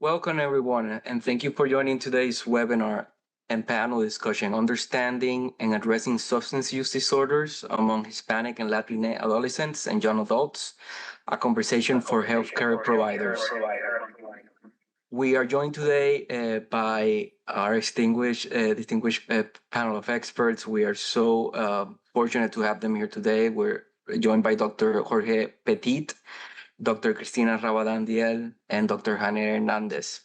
Welcome, everyone, and thank you for joining today's webinar and panel discussion, Understanding and Addressing Substance Use Disorders Among Hispanic and Latino Adolescents and Young Adults, a conversation for healthcare providers. We are joined today by our distinguished panel of experts. We are so fortunate to have them here today. We're joined by Dr. Jorge Petit, Dr. Cristina Rabadán Diel, and Dr. Janet Hernandez.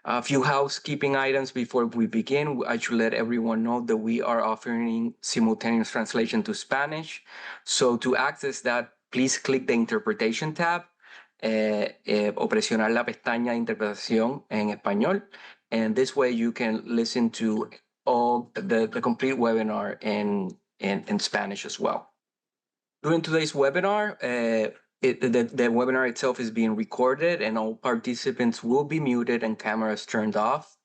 A few housekeeping items before we begin. I should let everyone know that we are offering simultaneous translation to Spanish. So to access that, please click the interpretation tab o presionar la pestaña de interpretación en español. And this way you can listen to all the complete webinar in Spanish as well. During today's webinar, the webinar itself is being recorded and all participants will be muted and cameras turned off.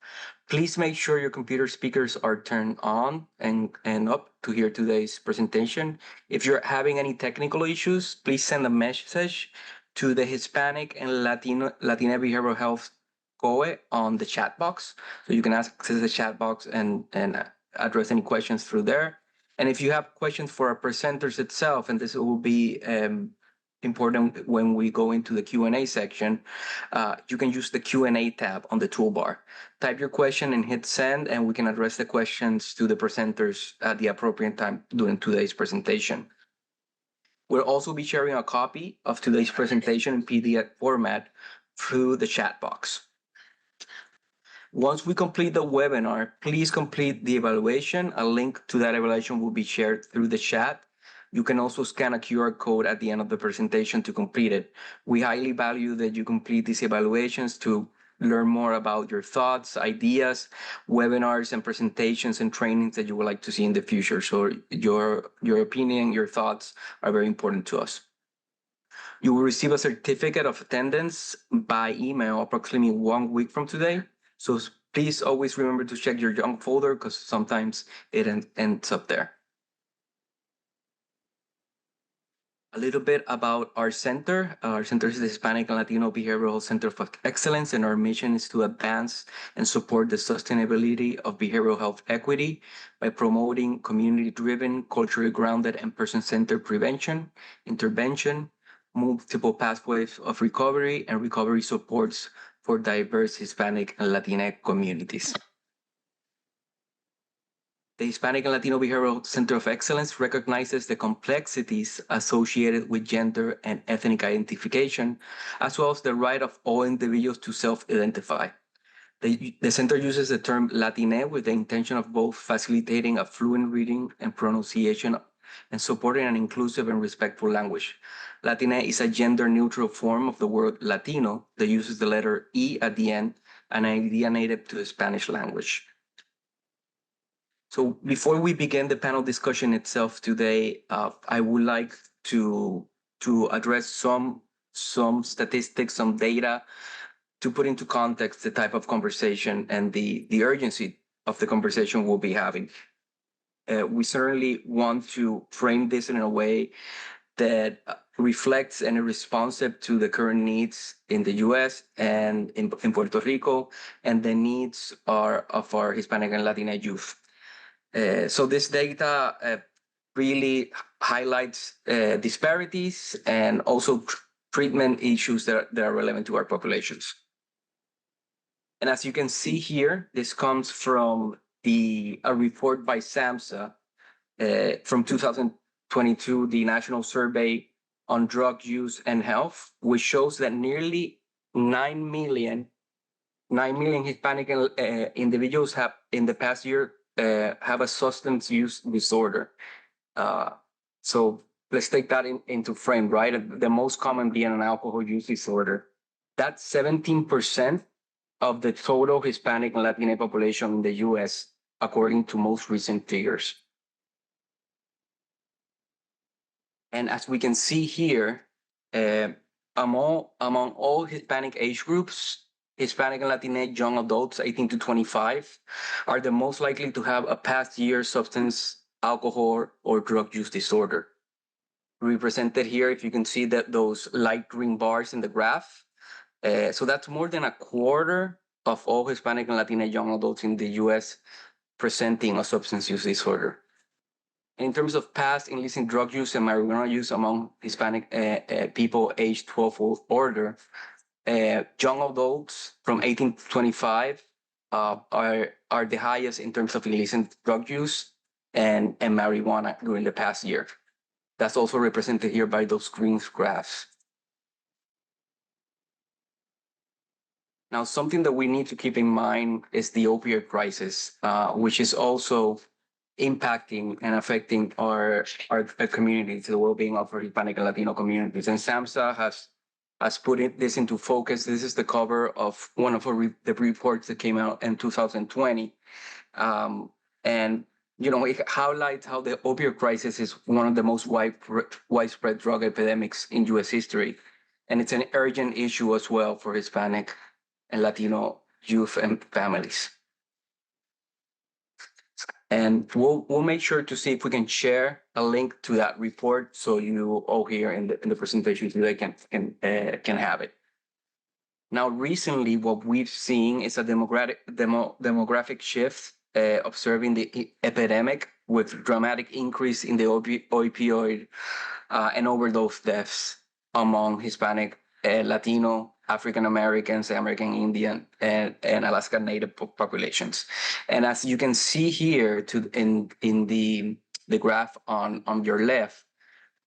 Please make sure your computer speakers are turned on and up to hear today's presentation. If you're having any technical issues, please send a message to the Hispanic and Latina Behavioral Health COE on the chat box. So you can access the chat box and address any questions through there. And if you have questions for our presenters itself, and this will be important when we go into the Q&A section, you can use the Q&A tab on the toolbar. Type your question and hit send, and we can address the questions to the presenters at the appropriate time during today's presentation. We'll also be sharing a copy of today's presentation in PDF format through the chat box. Once we complete the webinar, please complete the evaluation. A link to that evaluation will be shared through the chat. You can also scan a QR code at the end of the presentation to complete it. We highly value that you complete these evaluations to learn more about your thoughts, ideas, webinars, and presentations and trainings that you would like to see in the future. So your opinion, your thoughts are very important to us. You will receive a certificate of attendance by email approximately 1 week from today. So please always remember to check your junk folder because sometimes it ends up there. A little bit about our center. Our center is the Hispanic and Latino Behavioral Center of Excellence, and our mission is to advance and support the sustainability of behavioral health equity by promoting community-driven, culturally grounded, and person-centered prevention, intervention, multiple pathways of recovery, and recovery supports for diverse Hispanic and Latinx communities. The Hispanic and Latino Behavioral Center of Excellence recognizes the complexities associated with gender and ethnic identification, as well as the right of all individuals to self-identify. The center uses the term Latine with the intention of both facilitating a fluent reading and pronunciation and supporting an inclusive and respectful language. Latine is a gender-neutral form of the word Latino that uses the letter E at the end, an idea native to the Spanish language. So before we begin the panel discussion itself today, I would like to address some statistics, some data to put into context the type of conversation and the urgency of the conversation we'll be having. We certainly want to frame this in a way that reflects and is responsive to the current needs in the US and in Puerto Rico, and the needs of our Hispanic and Latina youth. So this data really highlights disparities and also treatment issues that are relevant to our populations. And as you can see here, this comes from a report by SAMHSA from 2022, the National Survey on Drug Use and Health, which shows that nearly 9 million Hispanic individuals have in the past year have a substance use disorder. So let's take that into frame, right? The most common being an alcohol use disorder. That's 17% of the total Hispanic and Latino population in the US, according to most recent figures. And as we can see here, among all Hispanic age groups, Hispanic and Latinx young adults 18 to 25 are the most likely to have a past year substance, alcohol, or drug use disorder. Represented here, if you can see that those light green bars in the graph, So that's more than a quarter of all Hispanic and Latina young adults in the US presenting a substance use disorder. In terms of past illicit drug use and marijuana use among Hispanic people aged 12 or older, young adults from 18 to 25 are the highest in terms of illicit drug use and marijuana during the past year. That's also represented here by those green graphs. Now, something that we need to keep in mind is the opioid crisis, which is also impacting and affecting our communities, the well-being of our Hispanic and Latino communities. And SAMHSA has put this into focus. This is the cover of one of the reports that came out in 2020. And it highlights how the opioid crisis is one of the most widespread drug epidemics in U.S. history. And it's an urgent issue as well for Hispanic and Latino youth and families. And we'll make sure to see if we can share a link to that report so you all here in the presentation today can have it. Now, recently, what we've seen is a demographic shift observing the epidemic with dramatic increase in the opioid and overdose deaths among Hispanic, Latino, African Americans, American Indian, and Alaska Native populations. And as you can see here in the graph on your left,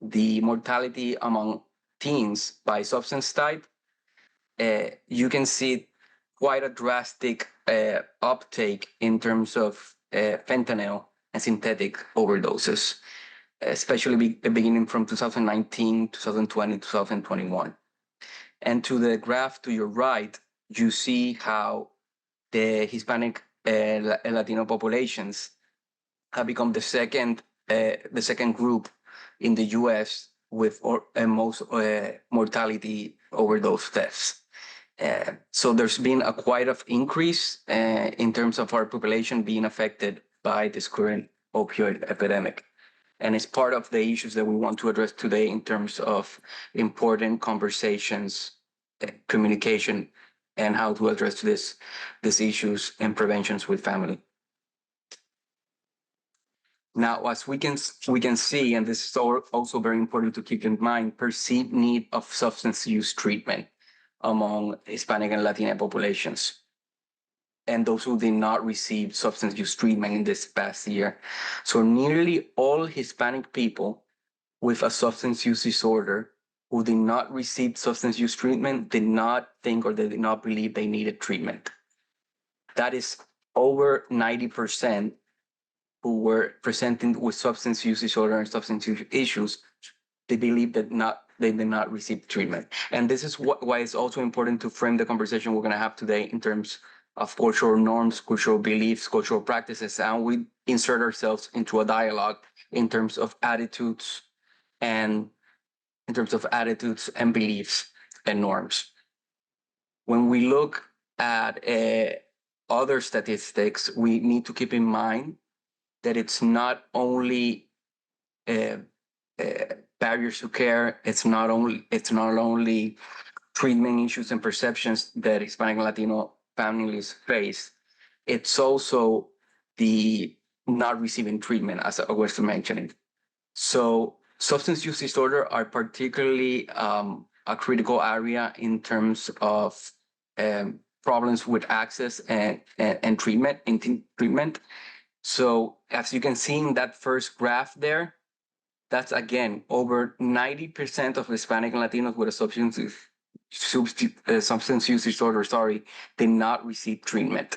the mortality among teens by substance type, you can see quite a drastic uptake in terms of fentanyl and synthetic overdoses, especially beginning from 2019, 2020, 2021. And to the graph to your right, you see how the Hispanic and Latino populations have become the second group in the U.S. with most mortality overdose deaths. So there's been a quite of increase in terms of our population being affected by this current opioid epidemic. And it's part of the issues that we want to address today in terms of important conversations, communication, and how to address these issues and preventions with family. Now, as we can see, and this is also very important to keep in mind, perceived need of substance use treatment among Hispanic and Latina populations, and those who did not receive substance use treatment in this past year. So nearly all Hispanic people with a substance use disorder who did not receive substance use treatment did not think or they did not believe they needed treatment. That is over 90% who were presenting with substance use disorder and substance use issues, they believe that they did not receive treatment. And this is why it's also important to frame the conversation we're going to have today in terms of cultural norms, cultural beliefs, cultural practices, and we insert ourselves into a dialogue in terms of attitudes and beliefs and norms. When we look at other statistics, we need to keep in mind that it's not only barriers to care, it's not only treatment issues and perceptions that Hispanic and Latino families face, it's also the not receiving treatment, as I was mentioning. So substance use disorder are particularly a critical area in terms of problems with access and treatment. So as you can see in that first graph there, that's again over 90% of Hispanic and Latinos with a substance use disorder, did not receive treatment.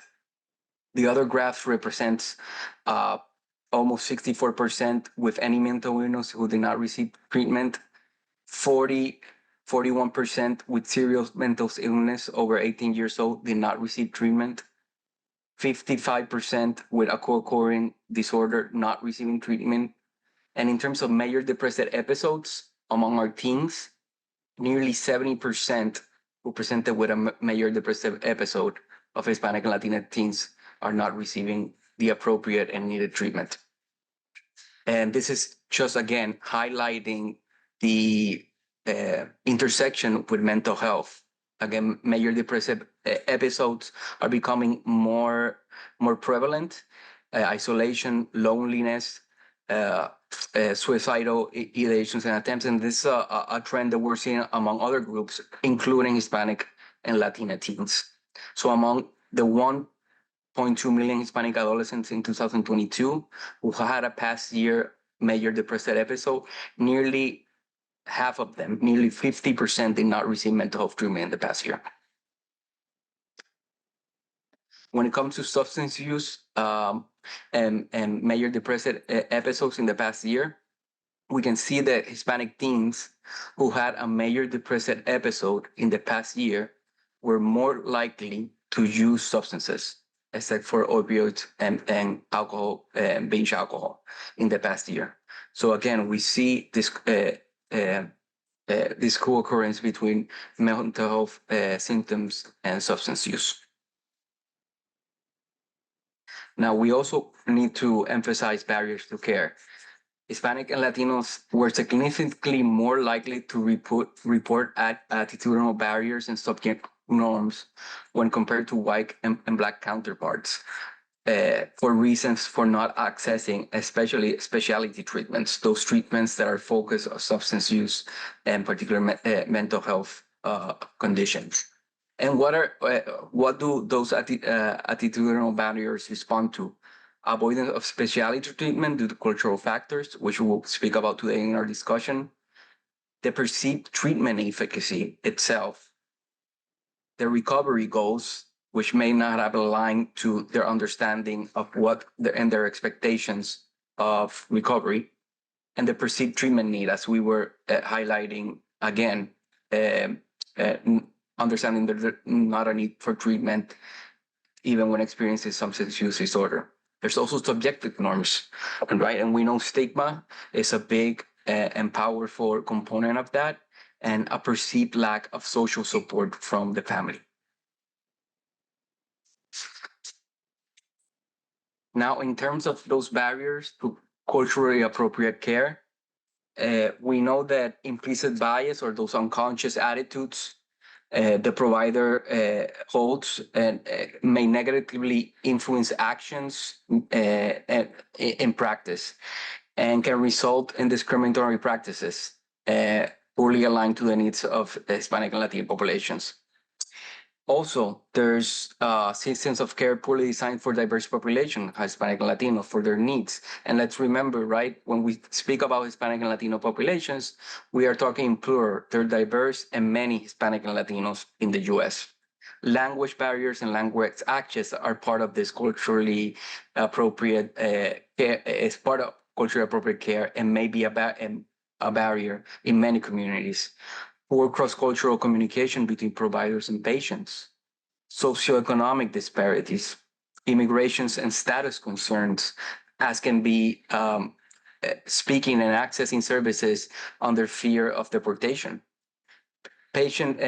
The other graph represents almost 64% with any mental illness who did not receive treatment, 41% with serious mental illness over 18 years old did not receive treatment, 55% with a co-occurring disorder not receiving treatment. And in terms of major depressive episodes among our teens, nearly 70% who presented with a major depressive episode of Hispanic and Latina teens are not receiving the appropriate and needed treatment. And this is just, again, highlighting the intersection with mental health again, major depressive episodes are becoming more prevalent. Isolation, loneliness, suicidal ideations and attempts, and this is a trend that we're seeing among other groups, including Hispanic and Latina teens. So among the 1.2 million Hispanic adolescents in 2022 who had a past year major depressive episode, nearly half of them, nearly 50%, did not receive mental health treatment in the past year. When it comes to substance use and major depressive episodes in the past year, we can see that Hispanic teens who had a major depressive episode in the past year were more likely to use substances, except for opioids and alcohol, binge alcohol, in the past year. So again, we see this co-occurrence between mental health symptoms and substance use. Now, we also need to emphasize barriers to care. Hispanic and Latinos were significantly more likely to report attitudinal barriers and subject norms when compared to white and Black counterparts, for reasons for not accessing, especially specialty treatments, those treatments that are focused on substance use and particular mental health conditions. And what do those attitudinal barriers respond to? Avoidance of specialty treatment due to cultural factors, which we'll speak about today in our discussion, the perceived treatment efficacy itself, the recovery goals, which may not have aligned to their understanding of and their expectations of recovery, and the perceived treatment need, as we were highlighting again, understanding that there's not a need for treatment even when experiencing substance use disorder. There's also subjective norms, right? And we know stigma is a big and powerful component of that, and a perceived lack of social support from the family. Now, in terms of those barriers to culturally appropriate care, we know that implicit bias, or those unconscious attitudes the provider holds, and may negatively influence actions in practice, and can result in discriminatory practices poorly aligned to the needs of Hispanic and Latino populations. Also, there's systems of care poorly designed for diverse population, Hispanic and Latino, for their needs. And let's remember, right, when we speak about Hispanic and Latino populations, we are talking in plural. They're diverse and many Hispanic and Latinos in the U.S. Language barriers and language access are part of this culturally appropriate care, is part of culturally appropriate care, and may be a barrier in many communities. Poor cross-cultural communication between providers and patients, socioeconomic disparities, immigrations and status concerns, as can be speaking and accessing services under fear of deportation, patient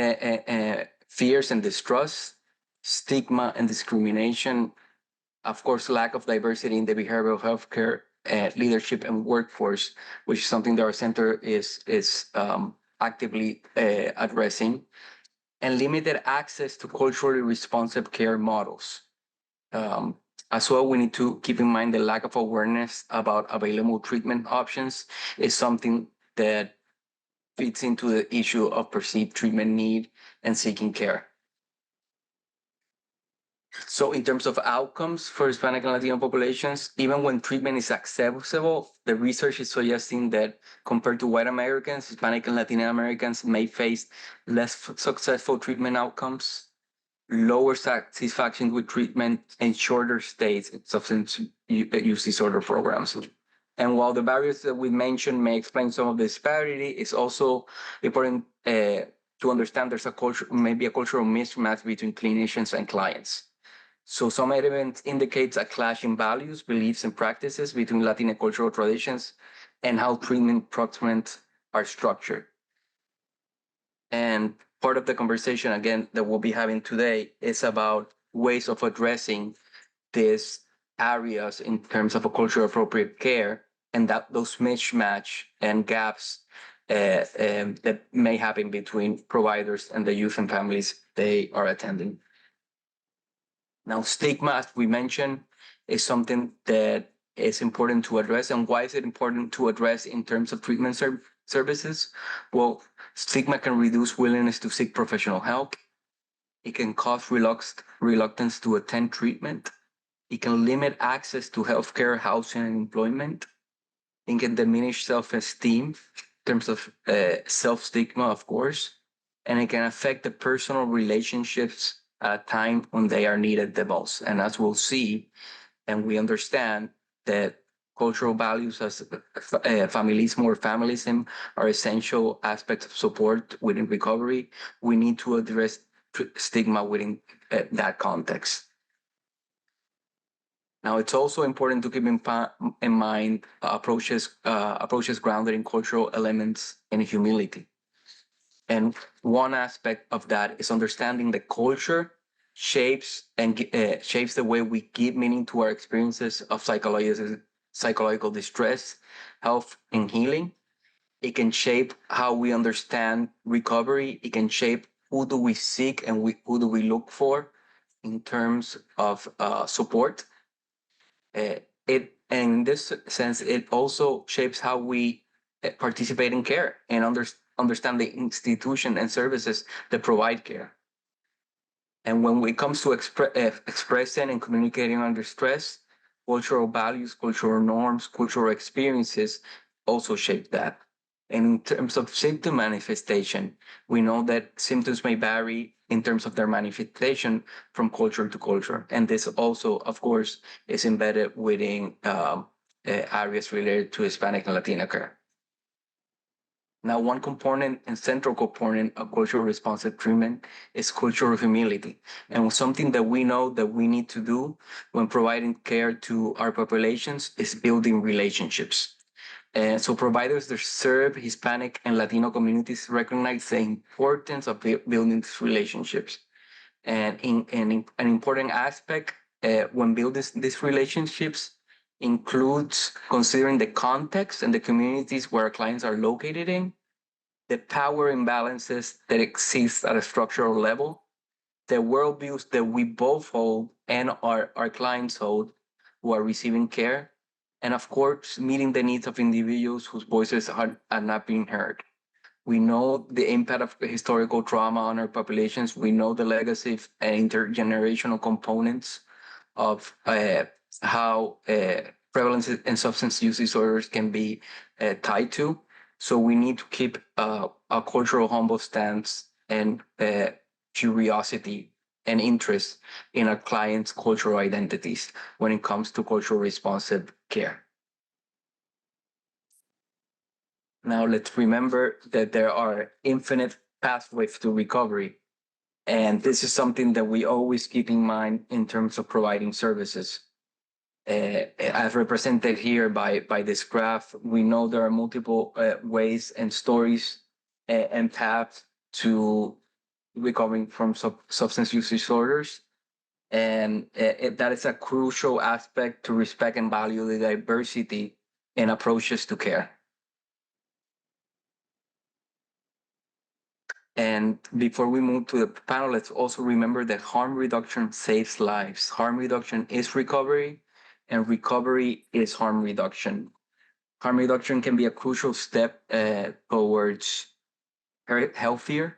fears and distrust, stigma and discrimination, of course, lack of diversity in the behavioral healthcare leadership and workforce, which is something that our center is actively addressing, and limited access to culturally responsive care models. As well, we need to keep in mind the lack of awareness about available treatment options is something that fits into the issue of perceived treatment need and seeking care. So in terms of outcomes for Hispanic and Latino populations, even when treatment is accessible, the research is suggesting that compared to white Americans, Hispanic and Latino Americans may face less successful treatment outcomes, lower satisfaction with treatment, and shorter stays in substance use disorder programs. And while the barriers that we mentioned may explain some of the disparity, it's also important to understand there's maybe a cultural mismatch between clinicians and clients. So some evidence indicates a clash in values, beliefs, and practices between Latino cultural traditions and how treatment programs are structured. And part of the conversation, again, that we'll be having today is about ways of addressing these areas in terms of a cultural appropriate care, and that those mismatch and gaps that may happen between providers and the youth and families they are attending. Now, stigma, as we mentioned, is something that is important to address. And why is it important to address in terms of treatment services? Well, stigma can reduce willingness to seek professional help. It can cause reluctance to attend treatment. It can limit access to healthcare, housing, and employment. It can diminish self-esteem in terms of self-stigma, of course. And it can affect the personal relationships at a time when they are needed the most. And as we'll see, and we understand that cultural values as familismo or familism are essential aspects of support within recovery, we need to address stigma within that context. Now, it's also important to keep in mind approaches grounded in cultural elements and humility. And one aspect of that is understanding that culture shapes the way we give meaning to our experiences of psychological distress, health, and healing. It can shape how we understand recovery. It can shape who do we seek and who do we look for in terms of support. In this sense, it also shapes how we participate in care and understand the institution and services that provide care. And when it comes to expressing and communicating under stress, cultural values, cultural norms, cultural experiences also shape that. And in terms of symptom manifestation, we know that symptoms may vary in terms of their manifestation from culture to culture. And this also, of course, is embedded within areas related to Hispanic and Latino care. Now, one component and central component of cultural responsive treatment is cultural humility. And something that we know that we need to do when providing care to our populations is building relationships. And so providers that serve Hispanic and Latino communities recognize the importance of building these relationships. And an important aspect when building these relationships includes considering the context and the communities where our clients are located in, the power imbalances that exist at a structural level, the worldviews that we both hold and our clients hold who are receiving care, and of course, meeting the needs of individuals whose voices are not being heard. We know the impact of historical trauma on our populations. We know the legacy and intergenerational components of how prevalence in substance use disorders can be tied to. So we need to keep a cultural humble stance and curiosity and interest in our clients' cultural identities when it comes to cultural responsive care. Now, let's remember that there are infinite pathways to recovery. And this is something that we always keep in mind in terms of providing services. As represented here by this graph, we know there are multiple ways and stories and paths to recovering from substance use disorders. And that is a crucial aspect to respect and value the diversity in approaches to care. And before we move to the panel, let's also remember that harm reduction saves lives. Harm reduction is recovery, and recovery is harm reduction. Harm reduction can be a crucial step towards healthier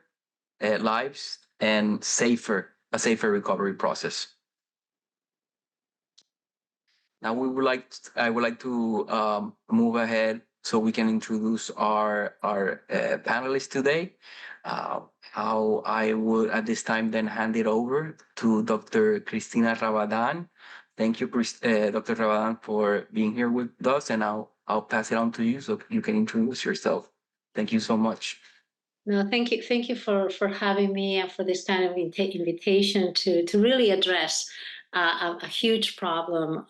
lives and a safer recovery process. Now I would like to move ahead so we can introduce our panelists today. How I would at this time then hand it over to Dr. Cristina Rabadan. Thank you, Dr. Rabadan, for being here with us, and I'll pass it on to you so you can introduce yourself. Thank you so much. No, thank you for having me and for this kind of invitation to really address a huge problem.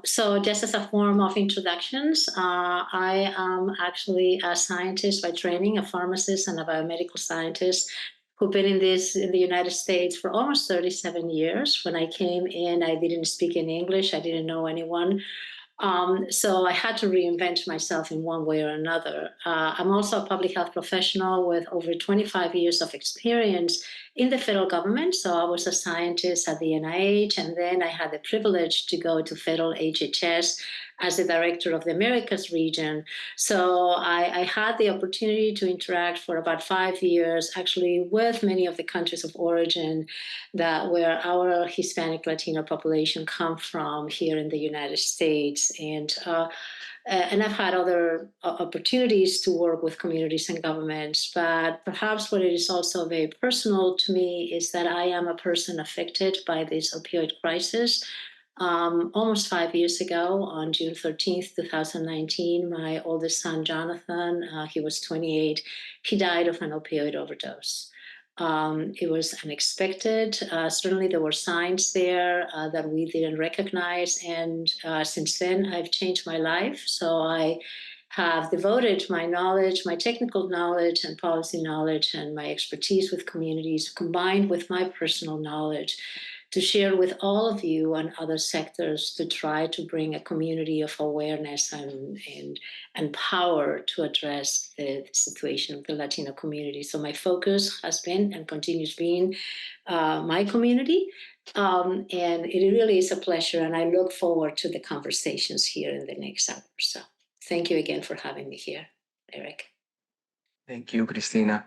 So just as a form of introductions, I am actually a scientist by training, a pharmacist and a biomedical scientist who've been in the United States for almost 37 years. When I came in, I didn't speak any English. I didn't know anyone. So I had to reinvent myself in one way or another. I'm also a public health professional with over 25 years of experience in the federal government. So I was a scientist at the NIH, and then I had the privilege to go to federal HHS as the director of the Americas region. So I had the opportunity to interact for about 5 years, actually, with many of the countries of origin that where our Hispanic Latino population come from here in the United States, and I've had other opportunities to work with communities and governments. But perhaps what is also very personal to me is that I am a person affected by this opioid crisis. Almost 5 years ago, on June 13th, 2019, my oldest son, Jonathan, he was 28, he died of an opioid overdose. It was unexpected. Certainly, there were signs there that we didn't recognize. And since then, I've changed my life. So I have devoted my knowledge, my technical knowledge, and policy knowledge, and my expertise with communities, combined with my personal knowledge, to share with all of you and other sectors to try to bring a community of awareness and power to address the situation of the Latino community. So my focus has been and continues being my community. And it really is a pleasure. And I look forward to the conversations here in the next hour. So thank you again for having me here, Eric. Thank you, Cristina.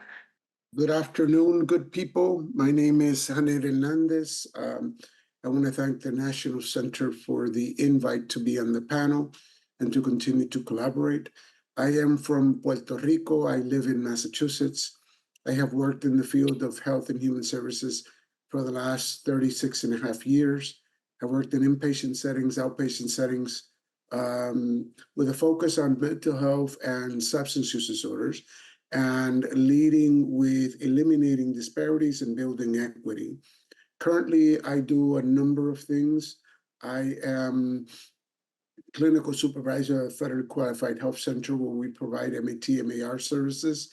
Good afternoon, good people. My name is Janet Hernandez. I want to thank the National Center for the invite to be on the panel and to continue to collaborate. I am from Puerto Rico. I live in Massachusetts. I have worked in the field of health and human services for the last 36 and a half years. I worked in inpatient settings, outpatient settings, with a focus on mental health and substance use disorders, and leading with eliminating disparities and building equity. Currently, I do a number of things. I am clinical supervisor at a federally qualified health center where we provide MAT, MAR services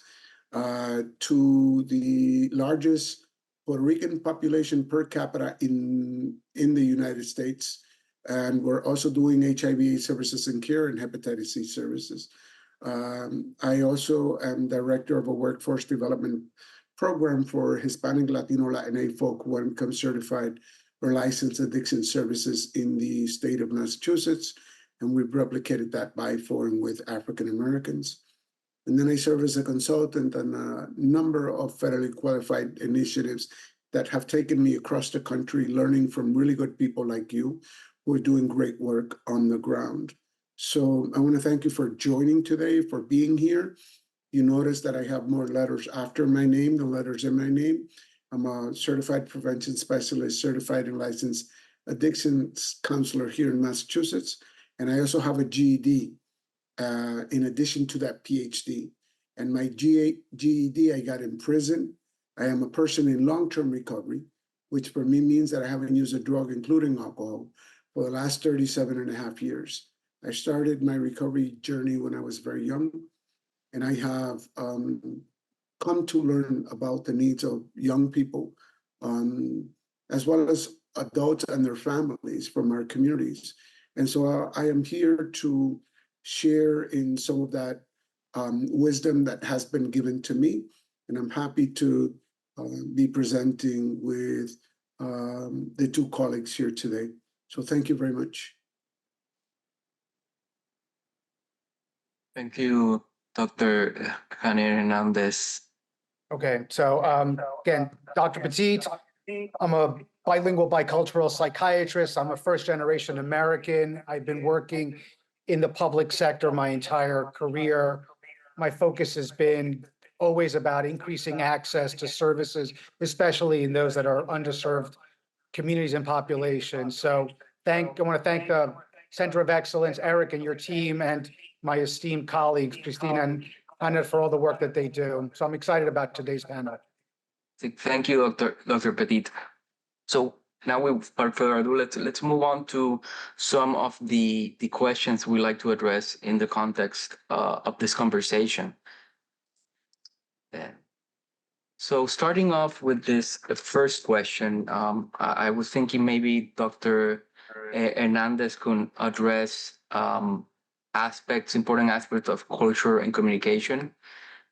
to the largest Puerto Rican population per capita in the United States. And we're also doing HIV services and care and hepatitis C services. I also am director of a workforce development program for Hispanic, Latino, Latina folk who want to become certified or licensed addiction services in the state of Massachusetts. And we've replicated that by forum with African Americans. And then I serve as a consultant on a number of federally qualified initiatives that have taken me across the country, learning from really good people like you who are doing great work on the ground. So I want to thank you for joining today, for being here. You notice that I have more letters after my name than letters in my name. I'm a certified prevention specialist, certified and licensed addictions counselor here in Massachusetts. And I also have a GED in addition to that PhD. And my GED I got in prison. I am a person in long-term recovery, which for me means that I haven't used a drug, including alcohol, for the last 37 and a half years. I started my recovery journey when I was very young, and I have come to learn about the needs of young people, as well as adults and their families from our communities. And so I am here to share in some of that wisdom that has been given to me, and I'm happy to be presenting with the two colleagues here today. So thank you very much. Thank you, Dr. Janet Hernandez. Okay, so again, Dr. Petit, I'm a bilingual bicultural psychiatrist. I'm a first-generation American. I've been working in the public sector my entire career. My focus has been always about increasing access to services, especially in those that are underserved communities and populations. So I want to thank the Center of Excellence, Eric and your team, and my esteemed colleagues, Christina and Anna, for all the work that they do. So I'm excited about today's panel. Thank you, Dr. Petit. So now, without further ado, let's move on to some of the questions we like to address in the context of this conversation. So starting off with this first question, I was thinking maybe Dr. Hernandez could address important aspects of culture and communication.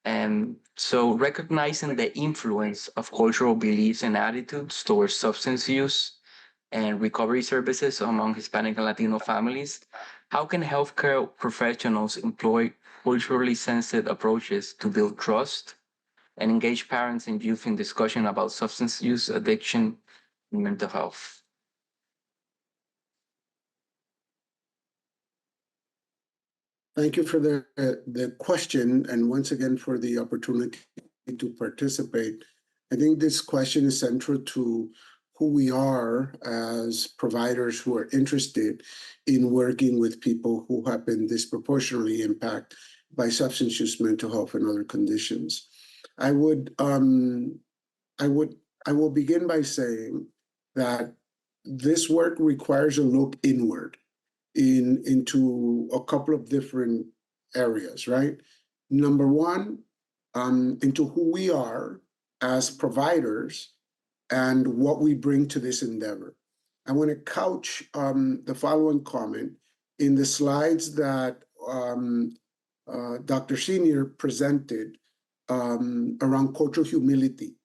And so recognizing the influence of cultural beliefs and attitudes towards substance use and recovery services among Hispanic and Latino families, how can healthcare professionals employ culturally sensitive approaches to build trust and engage parents and youth in discussion about substance use, addiction, and mental health? Thank you for the question, and once again for the opportunity to participate. I think this question is central to who we are as providers who are interested in working with people who have been disproportionately impacted by substance use, mental health, and other conditions. I will begin by saying that this work requires a look inward into a couple of different areas, right? Number one, into who we are as providers and what we bring to this endeavor. I want to couch the following comment in the slides that Dr. Senior presented around cultural humility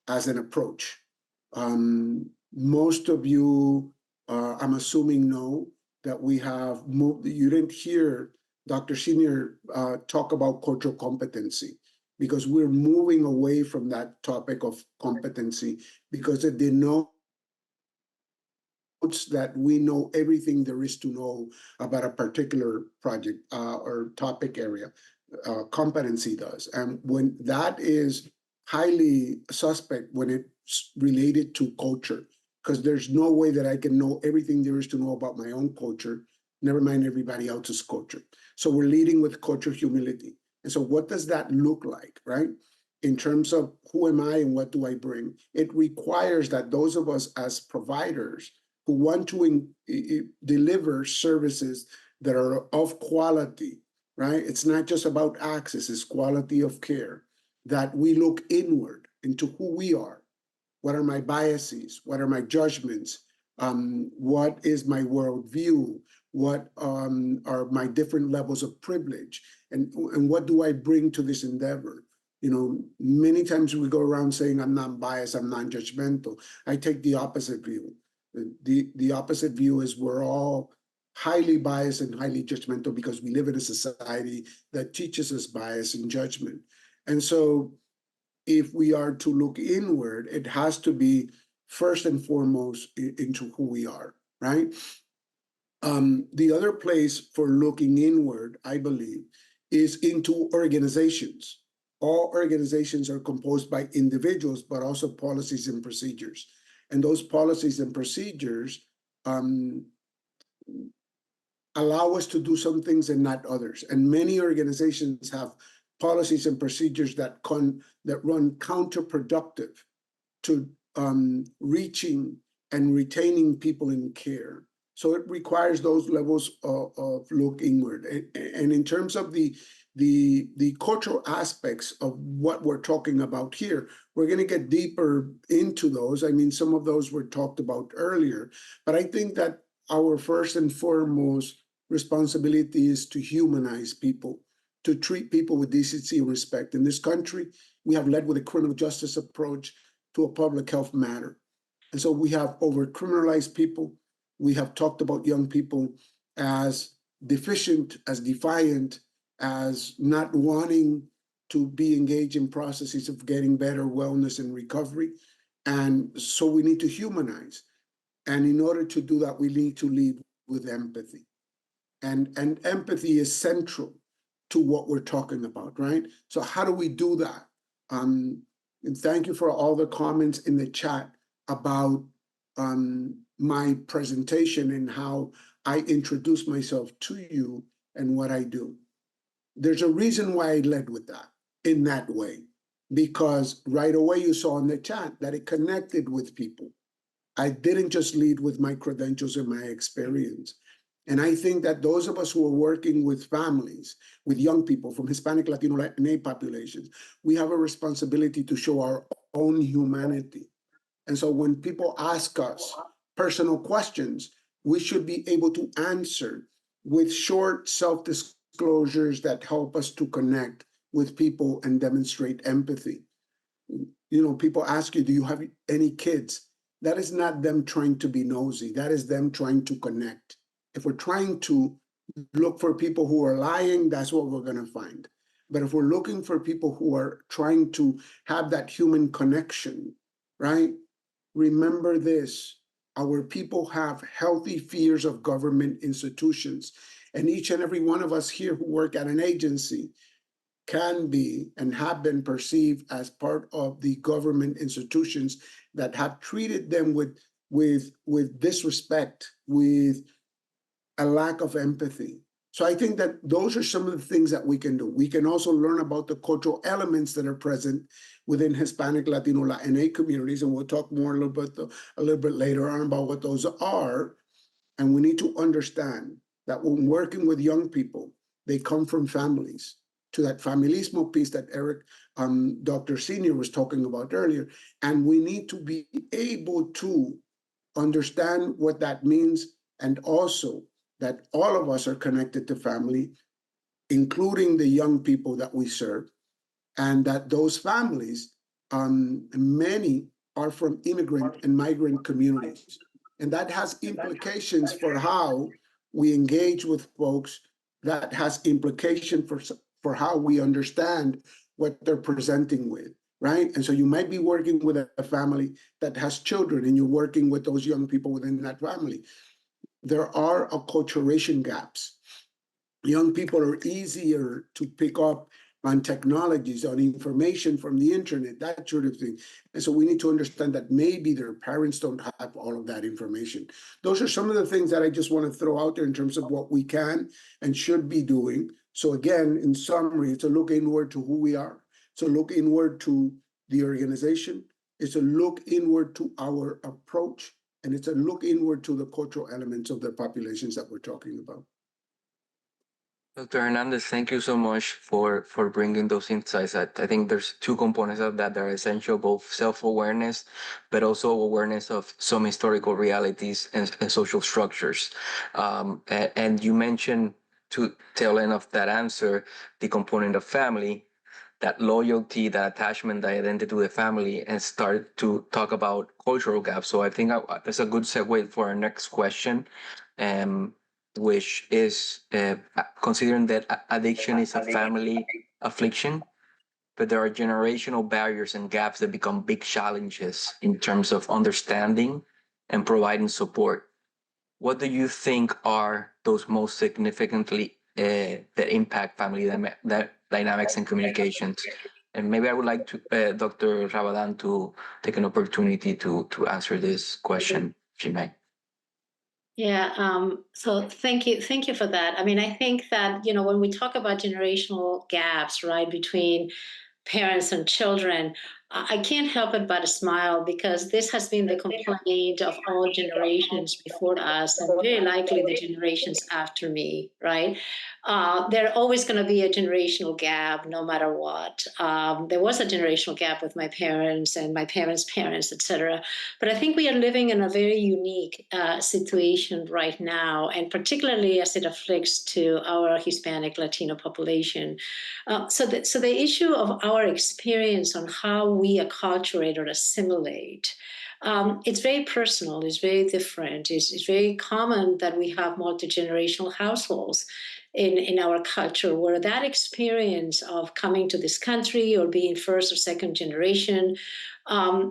as an approach. Most of you, I'm assuming, know that we have moved. You didn't hear Dr. Senior talk about cultural competency, because we're moving away from that topic of competency, because it denotes that we know everything there is to know about a particular project or topic area. Competency does. And when that is highly suspect when it's related to culture, because there's no way that I can know everything there is to know about my own culture, never mind everybody else's culture. So we're leading with cultural humility. And so what does that look like, right? In terms of who am I and what do I bring? It requires that those of us as providers who want to deliver services that are of quality, right? It's not just about access, it's quality of care, that we look inward into who we are. What are my biases? What are my judgments? What is my worldview? What are my different levels of privilege? And what do I bring to this endeavor? You know, many times we go around saying I'm non-biased, I'm non-judgmental. I take the opposite view. The opposite view is we're all highly biased and highly judgmental because we live in a society that teaches us bias and judgment. And so if we are to look inward, it has to be first and foremost into who we are, right? The other place for looking inward, I believe, is into organizations. All organizations are composed by individuals, but also policies and procedures. And those policies and procedures allow us to do some things and not others. And many organizations have policies and procedures that run counterproductive to reaching and retaining people in care. So it requires those levels of look inward. And in terms of the cultural aspects of what we're talking about here, we're going to get deeper into those. I mean, some of those were talked about earlier, but I think that our first and foremost responsibility is to humanize people, to treat people with decency and respect. In this country, we have led with a criminal justice approach to a public health matter. And so we have over-criminalized people. We have talked about young people as deficient, as defiant, as not wanting to be engaged in processes of getting better wellness and recovery. And so we need to humanize. And in order to do that, we need to lead with empathy. And empathy is central to what we're talking about, right? So how do we do that? And thank you for all the comments in the chat about my presentation and how I introduce myself to you and what I do. There's a reason why I led with that in that way, because right away you saw in the chat that it connected with people. I didn't just lead with my credentials and my experience. And I think that those of us who are working with families, with young people from Hispanic, Latino, Latin populations, we have a responsibility to show our own humanity. And so when people ask us personal questions, we should be able to answer with short self-disclosures that help us to connect with people and demonstrate empathy. You know, people ask you, do you have any kids? That is not them trying to be nosy. That is them trying to connect. If we're trying to look for people who are lying, that's what we're going to find. But if we're looking for people who are trying to have that human connection, right? Remember this, our people have healthy fears of government institutions. And each and every one of us here who work at an agency can be and have been perceived as part of the government institutions that have treated them with disrespect, with a lack of empathy. So I think that those are some of the things that we can do. We can also learn about the cultural elements that are present within Hispanic, Latino, Latina communities, and we'll talk more a little bit later on about what those are. And we need to understand that when working with young people, they come from families. To that familismo piece that Eric, Dr. Senior was talking about earlier, and we need to be able to understand what that means, and also that all of us are connected to family, including the young people that we serve, and that those families, many are from immigrant and migrant communities. And that has implications for how we engage with folks, that has implication for how we understand what they're presenting with, right? And so you might be working with a family that has children, and you're working with those young people within that family. There are acculturation gaps. Young people are easier to pick up on technologies, on information from the internet, that sort of thing. And so we need to understand that maybe their parents don't have all of that information. Those are some of the things that I just want to throw out there in terms of what we can and should be doing. So again, in summary, it's a look inward to who we are. It's a look inward to the organization. It's a look inward to our approach. And it's a look inward to the cultural elements of the populations that we're talking about. Dr. Hernandez, thank you so much for bringing those insights. I think there's two components of that are essential, both self-awareness, but also awareness of some historical realities and social structures. And you mentioned, to tail end of that answer, the component of family, that loyalty, that attachment, that identity to the family, and start to talk about cultural gaps. So I think that's a good segue for our next question. Which is considering that addiction is a family affliction, but there are generational barriers and gaps that become big challenges in terms of understanding and providing support. What do you think are those most significantly that impact family dynamics and communications? And maybe I would like to Dr. Rabadan to take an opportunity to answer this question, if you may. Yeah, so thank you for that. I mean, I think that, when we talk about generational gaps, right, between parents and children, I can't help it but smile, because this has been the complaint of all generations before us, and very likely the generations after me, right? There's always going to be a generational gap no matter what. There was a generational gap with my parents and my parents' parents, et cetera. But I think we are living in a very unique situation right now, and particularly as it afflicts to our Hispanic Latino population. So the issue of our experience on how we acculturate or assimilate, it's very personal, it's very different. It's very common that we have multi-generational households in our culture, where that experience of coming to this country or being first or second generation,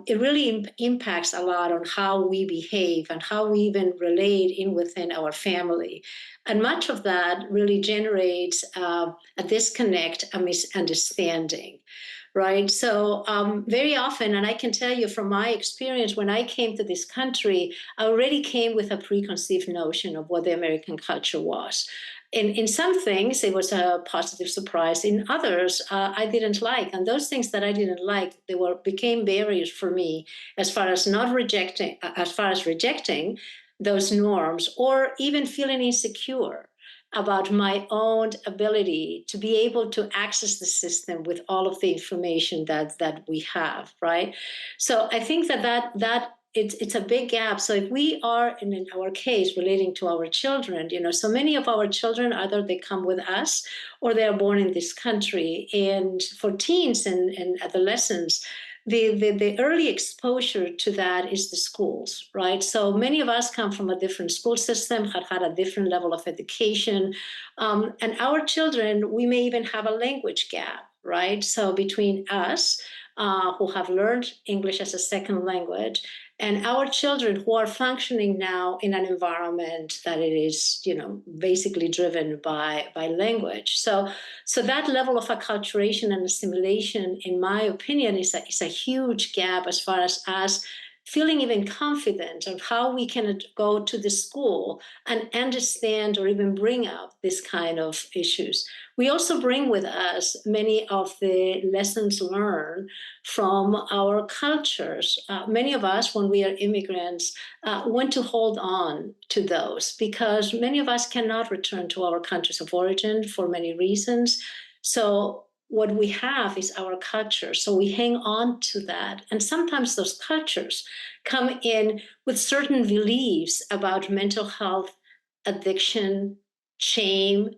it really impacts a lot on how we behave and how we even relate within our family. And much of that really generates a disconnect, a misunderstanding, right? So very often, and I can tell you from my experience, when I came to this country, I already came with a preconceived notion of what the American culture was. In some things, it was a positive surprise. In others, I didn't like. And those things that I didn't like, became barriers for me as far as rejecting those norms, or even feeling insecure about my own ability to be able to access the system with all of the information that we have, right? So I think that it's a big gap. So if we are, in our case, relating to our children, so many of our children, either they come with us or they are born in this country. And for teens and adolescents, the early exposure to that is the schools, right? So many of us come from a different school system, have had a different level of education. And our children, we may even have a language gap, right? So between us, who have learned English as a second language, and our children who are functioning now in an environment that it is, basically driven by language. So that level of acculturation and assimilation, in my opinion, is a huge gap as far as us feeling even confident of how we can go to the school and understand or even bring up this kind of issues. We also bring with us many of the lessons learned from our cultures. Many of us, when we are immigrants, want to hold on to those because many of us cannot return to our countries of origin for many reasons. So what we have is our culture. So we hang on to that. And sometimes those cultures come in with certain beliefs about mental health, addiction, shame.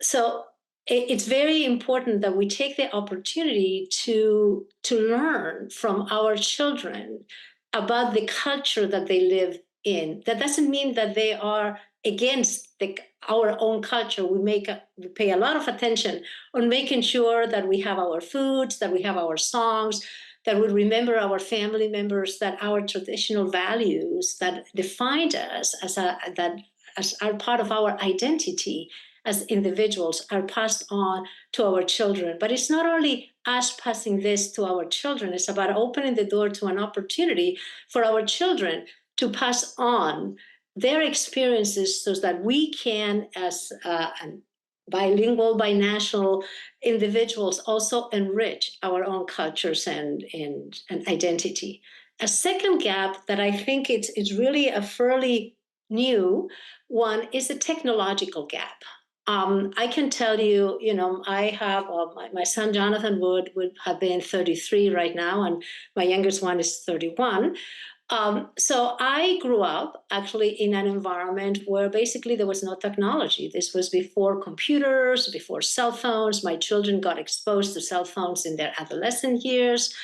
So it's very important that we take the opportunity to learn from our children about the culture that they live in. That doesn't mean that they are against our own culture. We pay a lot of attention on making sure that we have our foods, that we have our songs, that we remember our family members, that our traditional values that defined us as are part of our identity as individuals are passed on to our children. But it's not only us passing this to our children, it's about opening the door to an opportunity for our children to pass on their experiences so that we can, as bilingual, binational individuals, also enrich our own cultures and identity. A second gap that I think it's really a fairly new one is the technological gap. I can tell you, I have my son Jonathan would have been 33 right now, and my youngest one is 31. So I grew up actually in an environment where basically there was no technology. This was before computers, before cell phones. My children got exposed to cell phones in their adolescent years.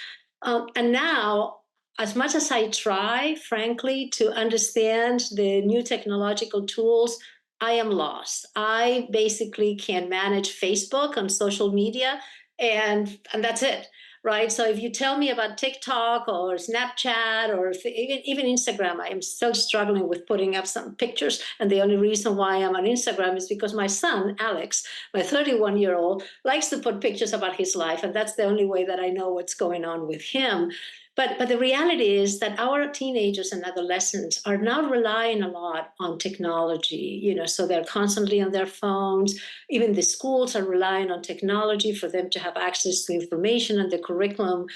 And now, as much as I try, frankly, to understand the new technological tools, I am lost. I basically can manage Facebook on social media, and that's it. Right. So if you tell me about TikTok or Snapchat or even Instagram, I am still struggling with putting up some pictures. And the only reason why I'm on Instagram is because my son, Alex, my 31-year-old, likes to put pictures about his life. And that's the only way that I know what's going on with him. But the reality is that our teenagers and adolescents are now relying a lot on technology, so they're constantly on their phones. Even the schools are relying on technology for them to have access to information and the curriculum.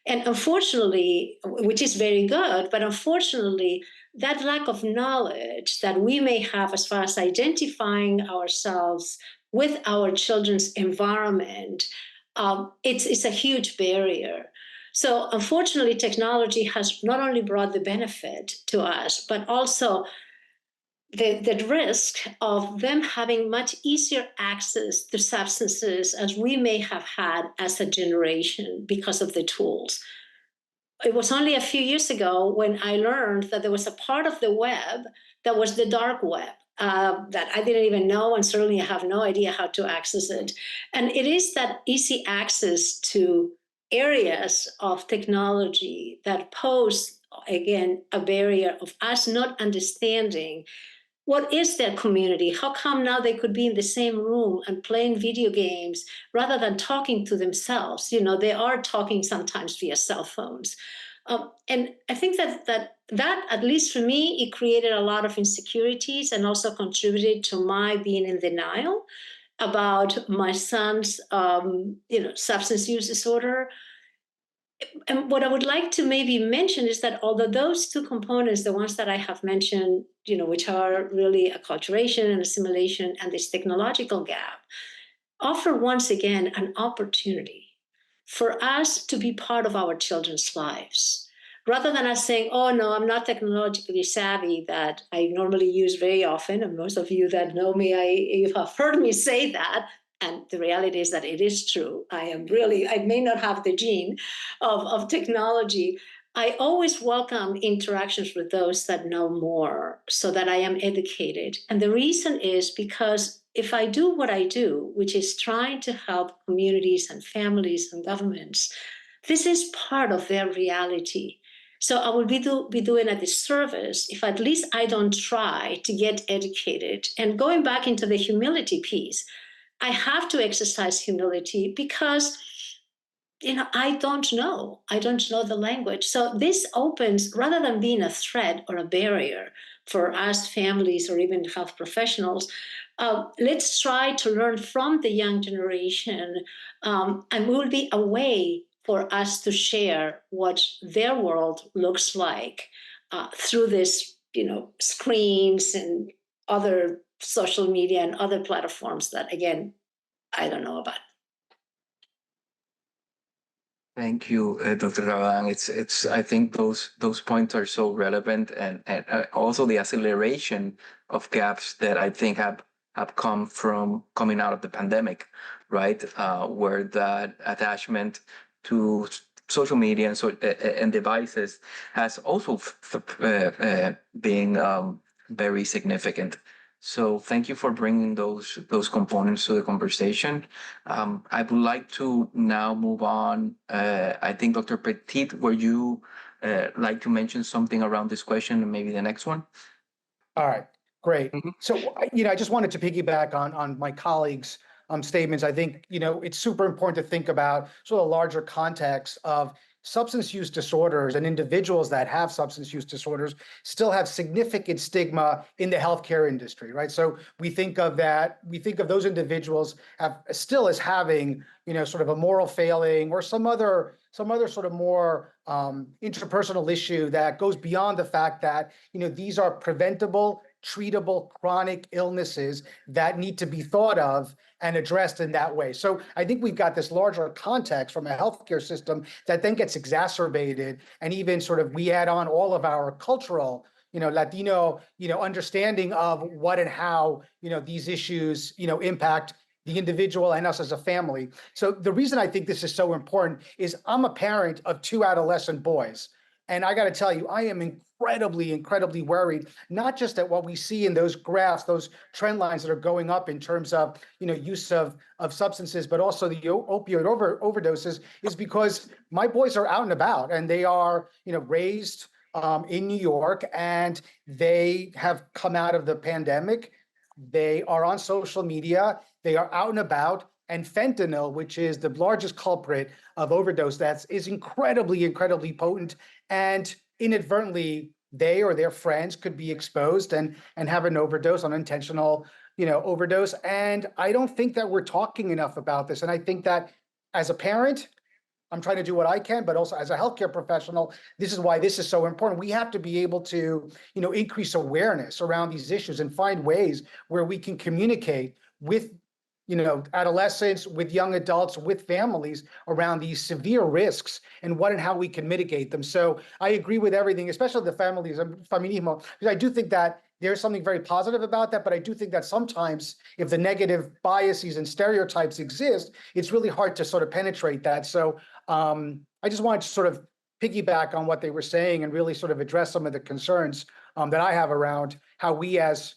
And unfortunately, which is very good, but unfortunately, that lack of knowledge that we may have as far as identifying ourselves with our children's environment, it's a huge barrier. So unfortunately, technology has not only brought the benefit to us, but also the risk of them having much easier access to substances as we may have had as a generation because of the tools. It was only a few years ago when I learned that there was a part of the web that was the dark web. That I didn't even know, and certainly have no idea how to access it. And it is that easy access to areas of technology that pose, again, a barrier of us not understanding what is their community. How come now they could be in the same room and playing video games rather than talking to themselves? They are talking sometimes via cell phones. And I think that at least for me, it created a lot of insecurities and also contributed to my being in denial about my son's substance use disorder. And what I would like to maybe mention is that although those two components, the ones that I have mentioned, which are really acculturation and assimilation and this technological gap, offer once again an opportunity for us to be part of our children's lives, rather than us saying, oh, no, I'm not technologically savvy, that I normally use very often. And most of you that know me, you have heard me say that. And the reality is that it is true. I may not have the gene of technology. I always welcome interactions with those that know more so that I am educated. And the reason is because if I do what I do, which is trying to help communities and families and governments, this is part of their reality. So I will be doing a disservice if at least I don't try to get educated. And going back into the humility piece, I have to exercise humility because I don't know. I don't know the language. So this opens, rather than being a threat or a barrier for us families or even health professionals, let's try to learn from the young generation, and will be a way for us to share what their world looks like through this, screens and other social media and other platforms that, again, I don't know about. Thank you, Dr. Ravan. It's. I think those points are so relevant, and also the acceleration of gaps that I think have come from coming out of the pandemic, right? Where that attachment to social media and and devices has also been very significant. So thank you for bringing those components to the conversation. I would like to now move on. I think Dr. Petit, were you like to mention something around this question and maybe the next one? All right, great. Mhm. So, I just wanted to piggyback on my colleagues' statements. I think, it's super important to think about sort of larger context of substance use disorders, and individuals that have substance use disorders still have significant stigma in the healthcare industry, right? So we think of those individuals still as having, sort of a moral failing or some other sort of more interpersonal issue that goes beyond the fact that, these are preventable, treatable chronic illnesses that need to be thought of and addressed in that way. So I think we've got this larger context from a healthcare system that then gets exacerbated, and even sort of we add on all of our cultural, Latino, understanding of what and how, these issues, impact the individual and us as a family. So the reason I think this is so important is I'm a parent of 2 adolescent boys. And I got to tell you, I am incredibly worried, not just at what we see in those graphs, those trend lines that are going up in terms of, use of substances, but also the opioid overdoses, is because my boys are out and about, and they are, raised in New York, and they have come out of the pandemic. They are on social media. They are out and about. And fentanyl, which is the largest culprit of overdose deaths, is incredibly potent. And inadvertently, they or their friends could be exposed and have an overdose, unintentional, overdose. And I don't think that we're talking enough about this. And I think that as a parent, I'm trying to do what I can, but also as a healthcare professional, this is why this is so important. We have to be able to, increase awareness around these issues and find ways where we can communicate with, adolescents, with young adults, with families around these severe risks and what and how we can mitigate them. So I agree with everything, especially the feminismo, because I do think that there's something very positive about that, but I do think that sometimes if the negative biases and stereotypes exist, it's really hard to sort of penetrate that. So I just wanted to sort of piggyback on what they were saying and really sort of address some of the concerns that I have around how we as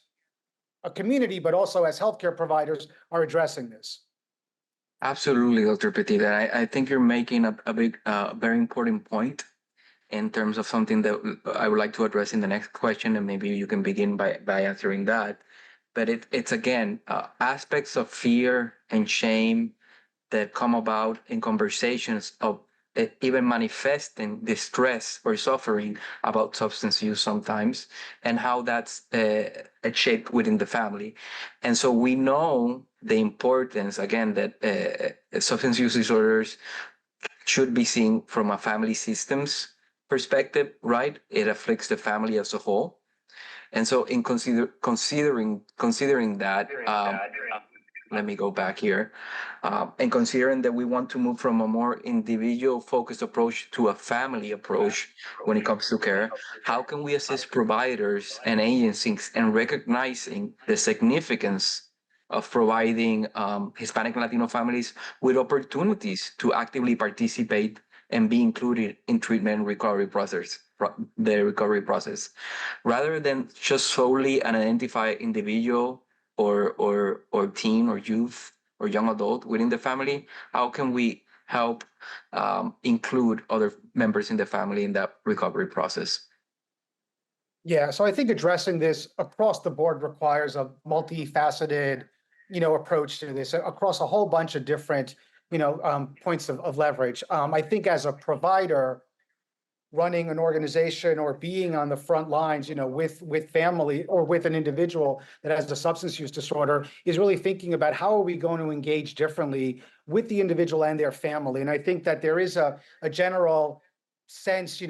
a community, but also as healthcare providers, are addressing this. Absolutely, Dr. Petit. And I think you're making a big, very important point in terms of something that I would like to address in the next question, and maybe you can begin by answering that. But it's again aspects of fear and shame that come about in conversations of even manifesting distress or suffering about substance use sometimes, and how that's shaped within the family. And so we know the importance, again, that substance use disorders should be seen from a family systems perspective, right? It afflicts the family as a whole. And so in considering that, let me go back here. And considering that we want to move from a more individual focused approach to a family approach when it comes to care, how can we assist providers and agencies in recognizing the significance of providing Hispanic and Latino families with opportunities to actively participate and be included in treatment recovery process, the recovery process, rather than just solely an identified individual or teen or youth or young adult within the family? How can we help include other members in the family in that recovery process? Yeah, so I think addressing this across the board requires a multifaceted, approach to this across a whole bunch of different, points of leverage. I think as a provider running an organization or being on the front lines, with family or with an individual that has a substance use disorder is really thinking about how are we going to engage differently with the individual and their family. And I think that there is a general sense,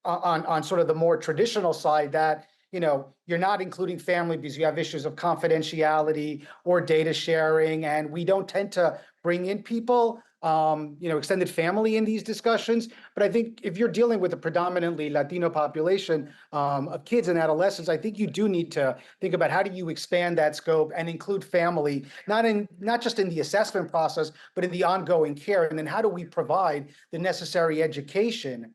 on sort of the more traditional side that, you're not including family because you have issues of confidentiality or data sharing. And we don't tend to bring in people, extended family in these discussions. But I think if you're dealing with a predominantly Latino population of kids and adolescents, I think you do need to think about how do you expand that scope and include family, not just in the assessment process, but in the ongoing care. And then how do we provide the necessary education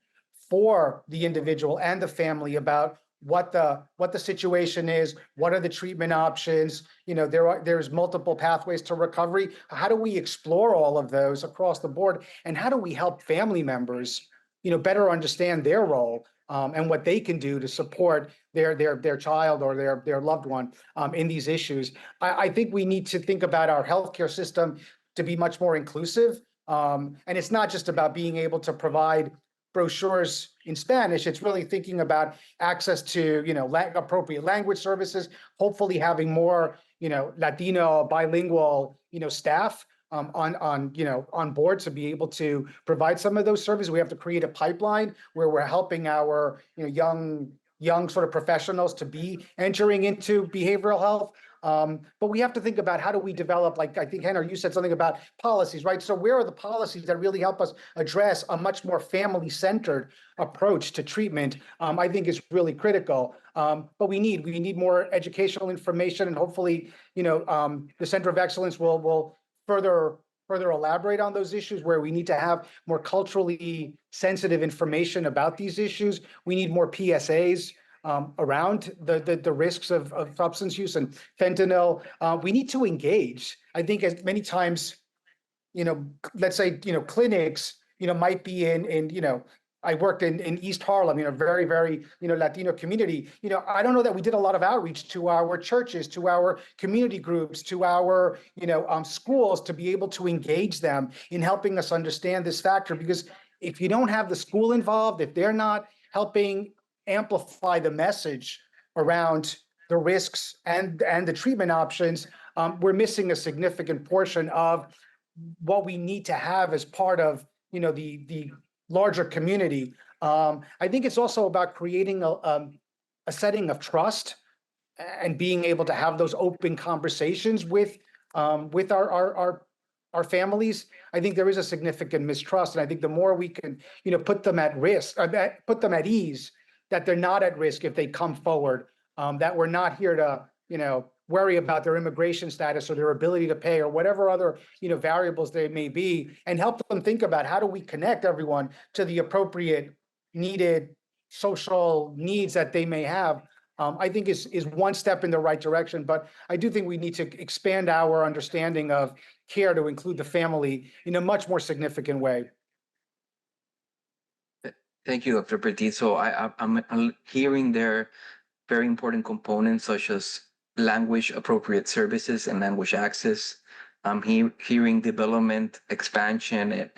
for the individual and the family about what the situation is, what are the treatment options? There's multiple pathways to recovery. How do we explore all of those across the board? And how do we help family members, better understand their role and what they can do to support their child or their loved one in these issues? I think we need to think about our healthcare system to be much more inclusive. And it's not just about being able to provide brochures in Spanish. It's really thinking about access to, appropriate language services, hopefully having more, Latino bilingual, staff on board to be able to provide some of those services. We have to create a pipeline where we're helping our, young sort of professionals to be entering into behavioral health. But we have to think about how do we develop, like I think, Henry, you said something about policies, right? So where are the policies that really help us address a much more family-centered approach to treatment? I think is really critical. But we need more educational information, and hopefully, the Center of Excellence will further elaborate on those issues where we need to have more culturally sensitive information about these issues. We need more PSAs around the risks of substance use and fentanyl. We need to engage. I think as many times, let's say, clinics, might be in I worked in East Harlem, very, very, Latino community. I don't know that we did a lot of outreach to our churches, to our community groups, to our, schools to be able to engage them in helping us understand this factor. Because if you don't have the school involved, if they're not helping amplify the message around the risks and the treatment options, we're missing a significant portion of what we need to have as part of the larger community. I think it's also about creating a setting of trust and being able to have those open conversations with our families. I think there is a significant mistrust, and I think the more we can put them at risk, put them at ease, that they're not at risk if they come forward, that we're not here to worry about their immigration status or their ability to pay or whatever other variables they may be, and help them think about how do we connect everyone to the appropriate needed social needs that they may have. I think is one step in the right direction, but I do think we need to expand our understanding of care to include the family in a much more significant way. Thank you, Dr. Petit. So I'm hearing there very important components such as language appropriate services and language access. I'm hearing development, expansion,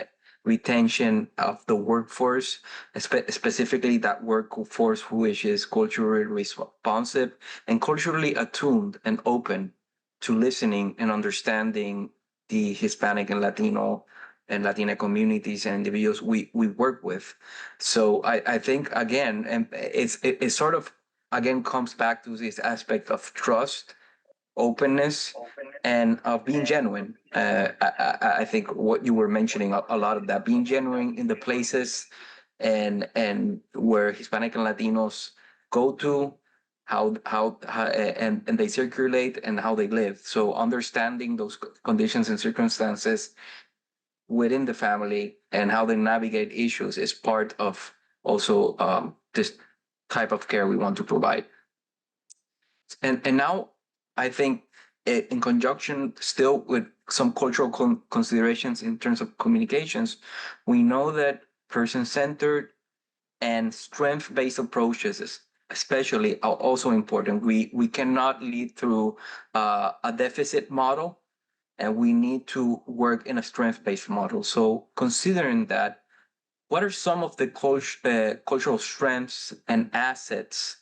retention of the workforce, specifically that workforce which is culturally responsive and culturally attuned and open to listening and understanding the Hispanic and Latino and Latina communities and individuals we work with. So I think, again, and it sort of, again, comes back to this aspect of trust openness, and being genuine. I think what you were mentioning, a lot of that, being genuine in the places and where Hispanic and Latinos go to, how and they circulate and how they live. So understanding those conditions and circumstances within the family and how they navigate issues is part of also this type of care we want to provide. And now I think in conjunction still with some cultural considerations in terms of communications, we know that person-centered and strength-based approaches especially are also important. We cannot lead through a deficit model, and we need to work in a strength-based model. So considering that, what are some of the cultural strengths and assets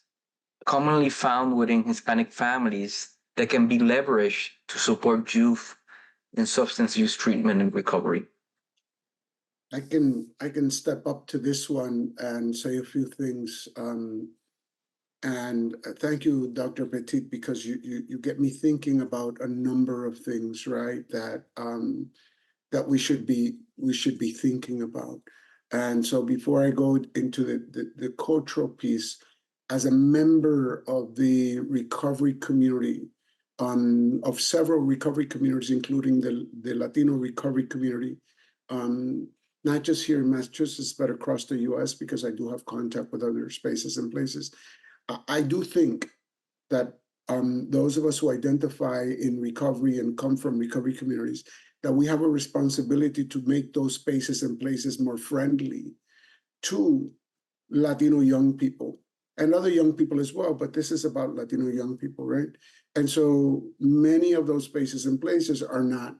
commonly found within Hispanic families that can be leveraged to support youth in substance use treatment and recovery? I can step up to this one and say a few things. And thank you, Dr. Petit, because you get me thinking about a number of things, right? That we should be thinking about. And so before I go into the cultural piece, as a member of the recovery community, of several recovery communities, including the Latino recovery community, not just here in Massachusetts, but across the US, because I do have contact with other spaces and places. I do think that those of us who identify in recovery and come from recovery communities, that we have a responsibility to make those spaces and places more friendly to Latino young people and other young people as well, but this is about Latino young people, right? And so many of those spaces and places are not.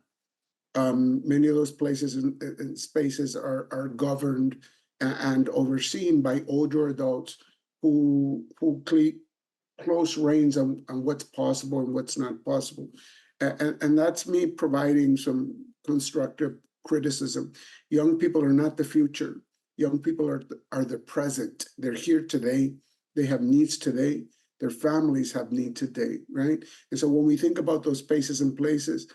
Many of those places and spaces are governed and overseen by older adults who keep close reins on what's possible and what's not possible. And that's me providing some constructive criticism. Young people are not the future. Young people are the present. They're here today. They have needs today. Their families have need today, right? And so when we think about those spaces and places,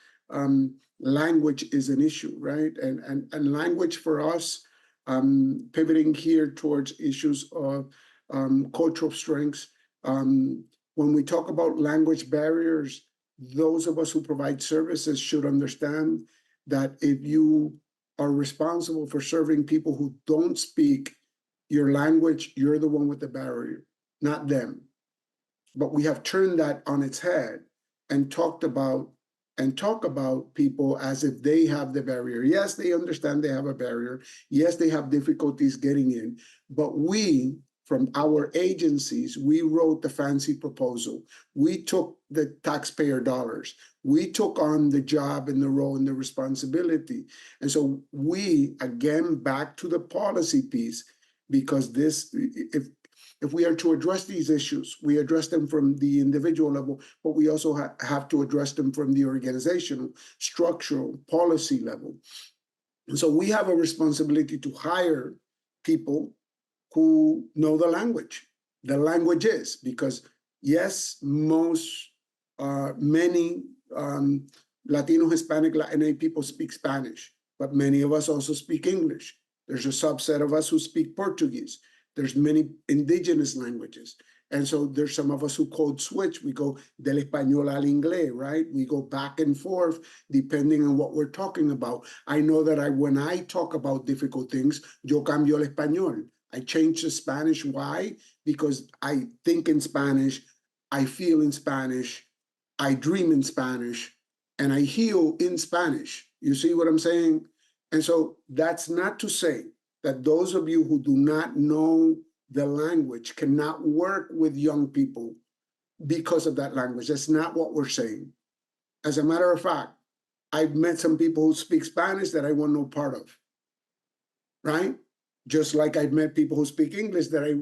language is an issue, right? And language for us, pivoting here towards issues of cultural strengths. When we talk about language barriers, those of us who provide services should understand that if you are responsible for serving people who don't speak your language, you're the one with the barrier, not them. But we have turned that on its head and talk about people as if they have the barrier. Yes, they understand they have a barrier. Yes, they have difficulties getting in. But we, from our agencies, we wrote the fancy proposal. We took the taxpayer dollars. We took on the job and the role and the responsibility. And so we, again, back to the policy piece, because this, if we are to address these issues, we address them from the individual level, but we also have to address them from the organizational, structural, policy level. And so we have a responsibility to hire people who know the language. The languages, because yes, many Latino, Hispanic, Latina people speak Spanish, but many of us also speak English. There's a subset of us who speak Portuguese. There's many indigenous languages. And so there's some of us who code switch. We go del español al inglés, right? We go back and forth depending on what we're talking about. I know that when I talk about difficult things, yo cambio el español. I change to Spanish. Why? Because I think in Spanish, I feel in Spanish, I dream in Spanish, and I heal in Spanish. You see what I'm saying? And so that's not to say that those of you who do not know the language cannot work with young people because of that language. That's not what we're saying. As a matter of fact, I've met some people who speak Spanish that I want no part of, right? Just like I've met people who speak English that I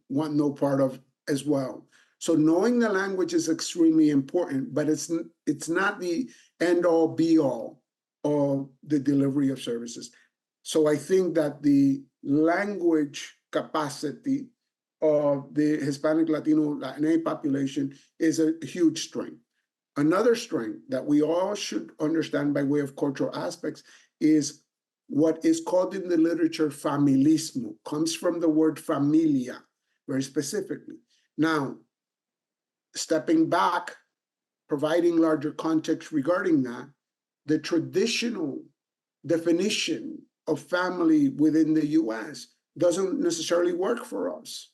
want no part of as well. So knowing the language is extremely important, but it's not the end all be all of the delivery of services. So I think that the language capacity of the Hispanic, Latino, Latina population is a huge strength. Another strength that we all should understand by way of cultural aspects is what is called in the literature familismo, comes from the word familia, very specifically. Now, stepping back, providing larger context regarding that, the traditional definition of family within the US doesn't necessarily work for us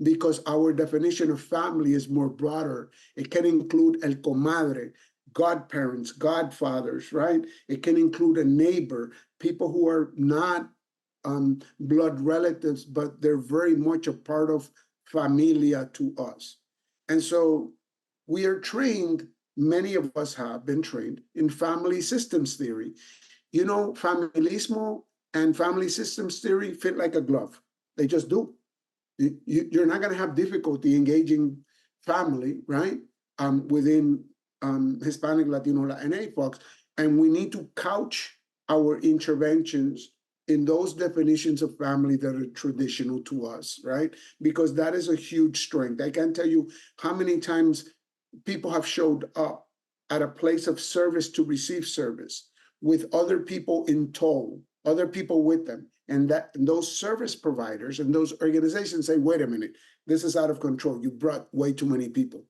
because our definition of family is more broader. It can include el comadre, godparents, godfathers, right? It can include a neighbor, people who are not blood relatives, but they're very much a part of familia to us. And so we are trained, many of us have been trained in family systems theory. You know, familismo and family systems theory fit like a glove. They just do. You're not going to have difficulty engaging family, right? Within Hispanic, Latino, Latina folks. And we need to couch our interventions in those definitions of family that are traditional to us, right? Because that is a huge strength. I can't tell you how many times people have showed up at a place of service to receive service with other people in tow, other people with them. And those service providers and those organizations say, wait a minute, this is out of control. You brought way too many people.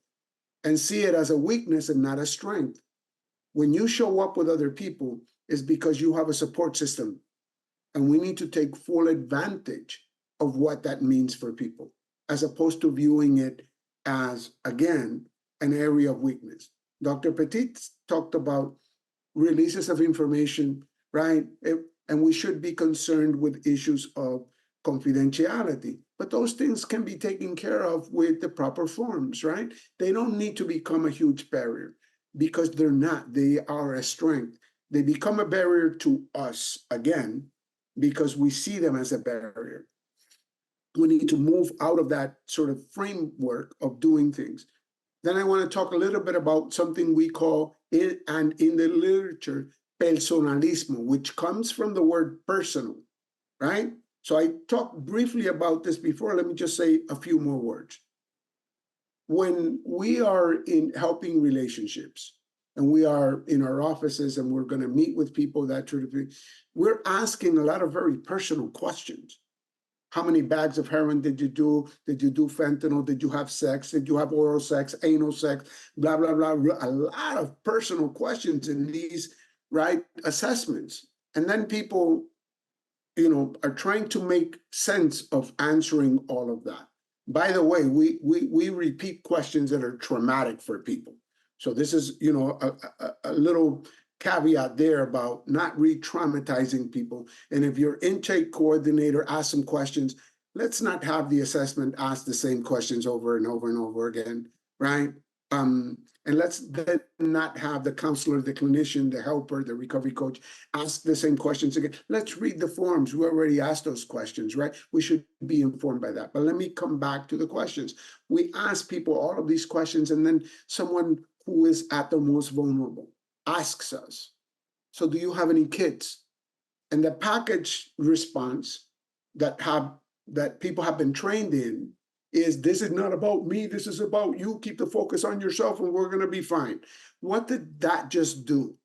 And see it as a weakness and not a strength. When you show up with other people, it's because you have a support system. And we need to take full advantage of what that means for people, as opposed to viewing it as, again, an area of weakness. Dr. Petit talked about releases of information, right? And we should be concerned with issues of confidentiality. But those things can be taken care of with the proper forms, right? They don't need to become a huge barrier because they're not. They are a strength. They become a barrier to us, again, because we see them as a barrier. We need to move out of that sort of framework of doing things. Then I want to talk a little bit about something we call, and in the literature, personalismo, which comes from the word personal, right? So I talked briefly about this before. Let me just say a few more words. When we are in helping relationships, and we are in our offices and we're going to meet with people, that sort of thing, we're asking a lot of very personal questions. How many bags of heroin did you do? Did you do fentanyl? Did you have sex? Did you have oral sex, anal sex, blah, blah, blah. A lot of personal questions in these, right, assessments. And then people, you know, are trying to make sense of answering all of that. By the way, we repeat questions that are traumatic for people. So this is, you know, a little caveat there about not re-traumatizing people. And if your intake coordinator asks some questions, let's not have the assessment ask the same questions over and over and over again, right? And let's then not have the counselor, the clinician, the helper, the recovery coach ask the same questions again. Let's read the forms. We already asked those questions, right? We should be informed by that. But let me come back to the questions. We ask people all of these questions, and then someone who is at the most vulnerable asks us, so do you have any kids? And the package response that people have been trained in is, this is not about me, this is about you. Keep the focus on yourself and we're going to be fine. What did that just do?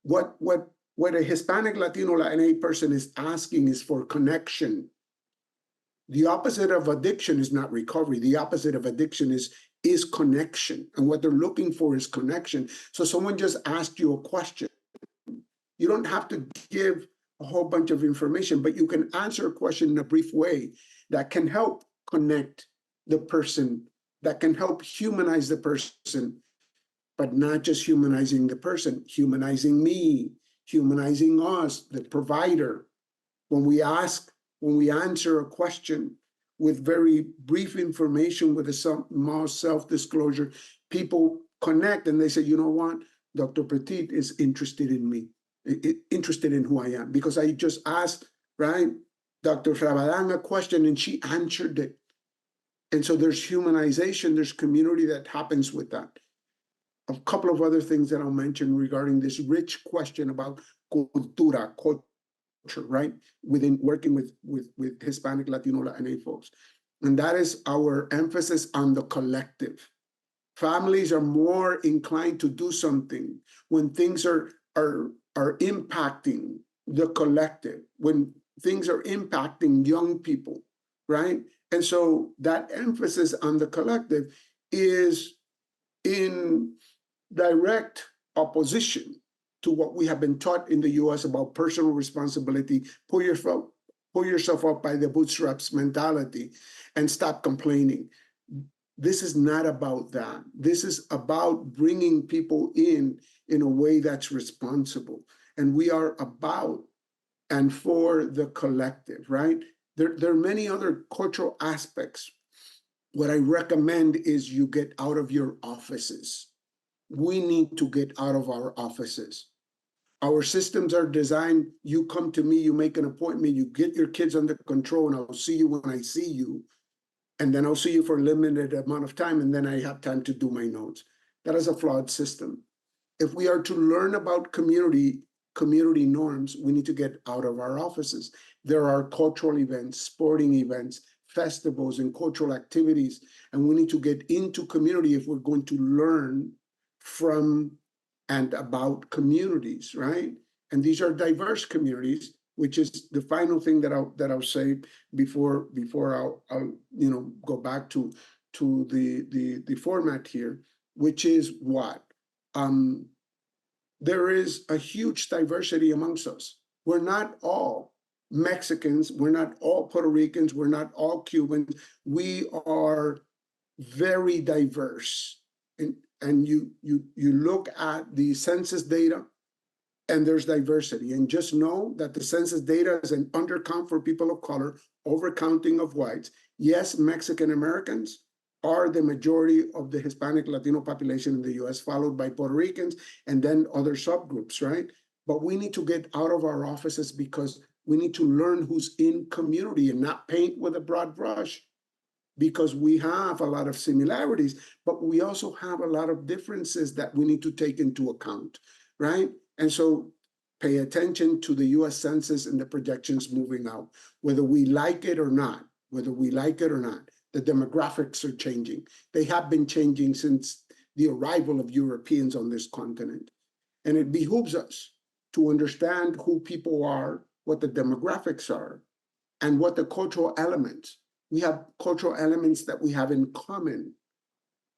What a Hispanic, Latino, Latina person is asking is for connection. The opposite of addiction is not recovery. The opposite of addiction is connection. And what they're looking for is connection. So someone just asked you a question. You don't have to give a whole bunch of information, but you can answer a question in a brief way that can help connect the person, that can help humanize the person, but not just humanizing the person, humanizing me, humanizing us, the provider. When we answer a question with very brief information, with a small self-disclosure, people connect and they say, you know what, Dr. Petit is interested in me, interested in who I am, because I just asked, right, Dr. Rabadán a question and she answered it. And so there's humanization, there's community that happens with that. A couple of other things that I'll mention regarding this rich question about cultura, culture, right? Within working with Hispanic, Latino, Latina folks. And that is our emphasis on the collective. Families are more inclined to do something when things are impacting the collective, when things are impacting young people, right? And so that emphasis on the collective is in direct opposition to what we have been taught in the US about personal responsibility, pull yourself up by the bootstraps mentality and stop complaining. This is not about that. This is about bringing people in a way that's responsible. And we are about and for the collective, right? There are many other cultural aspects. What I recommend is you get out of your offices. We need to get out of our offices. Our systems are designed, you come to me, you make an appointment, you get your kids under control, and I'll see you when I see you. And then I'll see you for a limited amount of time, and then I have time to do my notes. That is a flawed system. If we are to learn about community norms, we need to get out of our offices. There are cultural events, sporting events, festivals, and cultural activities, and we need to get into community if we're going to learn from and about communities, right? And these are diverse communities, which is the final thing that I'll say before I'll go back to the format here, which is what there is a huge diversity amongst us. We're not all Mexicans, we're not all Puerto Ricans, we're not all Cubans. We are very diverse, and you look at the census data, and there's diversity. And just know that the census data is an undercount for people of color, overcounting of whites. Yes, Mexican Americans are the majority of the Hispanic Latino population in the US, followed by Puerto Ricans, and then other subgroups, right? But we need to get out of our offices because we need to learn who's in community and not paint with a broad brush, because we have a lot of similarities, but we also have a lot of differences that we need to take into account, right? And so pay attention to the US Census and the projections moving out, whether we like it or not, the demographics are changing. They have been changing since the arrival of Europeans on this continent. And it behooves us to understand who people are, what the demographics are, and what the cultural elements. We have cultural elements that we have in common,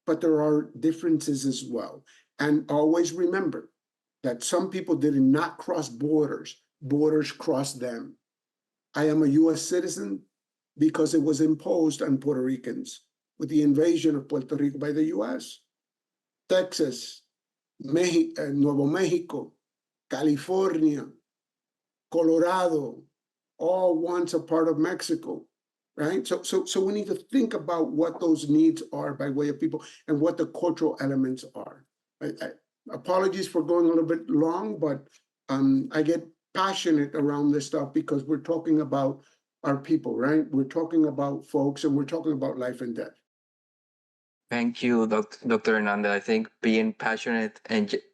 but there are differences as well. And always remember that some people did not cross borders. Borders crossed them. I am a US citizen because it was imposed on Puerto Ricans with the invasion of Puerto Rico by the US. Texas, Nuevo Mexico, California, Colorado, all once a part of Mexico, right? So we need to think about what those needs are by way of people and what the cultural elements are. Apologies for going a little bit long, but I get passionate around this stuff because we're talking about our people, right? We're talking about folks, and we're talking about life and death. Thank you, Dr. Hernandez. I think being passionate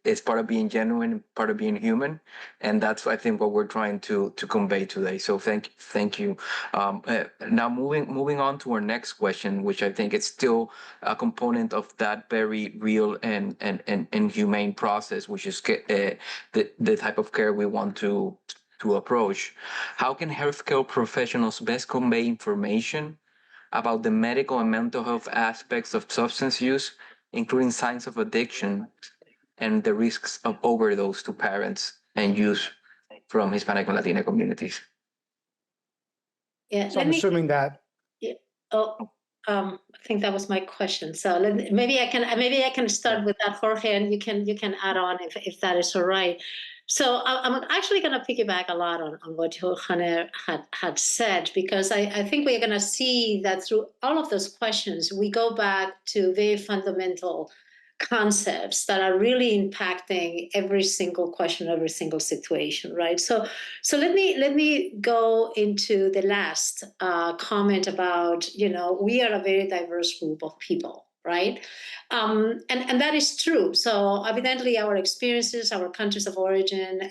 is part of being genuine, part of being human, and that's I think what we're trying to convey today. So thank you. Now moving on to our next question, which I think is still a component of that very real and humane process, which is the type of care we want to approach. How can healthcare professionals best convey information about the medical and mental health aspects of substance use, including signs of addiction and the risks of overdose to parents and youth from Hispanic and Latino communities? Yeah, So I'm assuming that. Yeah, I think that was my question. So maybe I can start with that, Jorge, and you can add on if that is all right. So I'm actually going to piggyback a lot on what Jorge had said, because I think we're going to see that through all of those questions, we go back to very fundamental concepts that are really impacting every single question, every single situation, right? So let me go into the last comment about, we are a very diverse group of people, right? And that is true. So evidently our experiences, our countries of origin,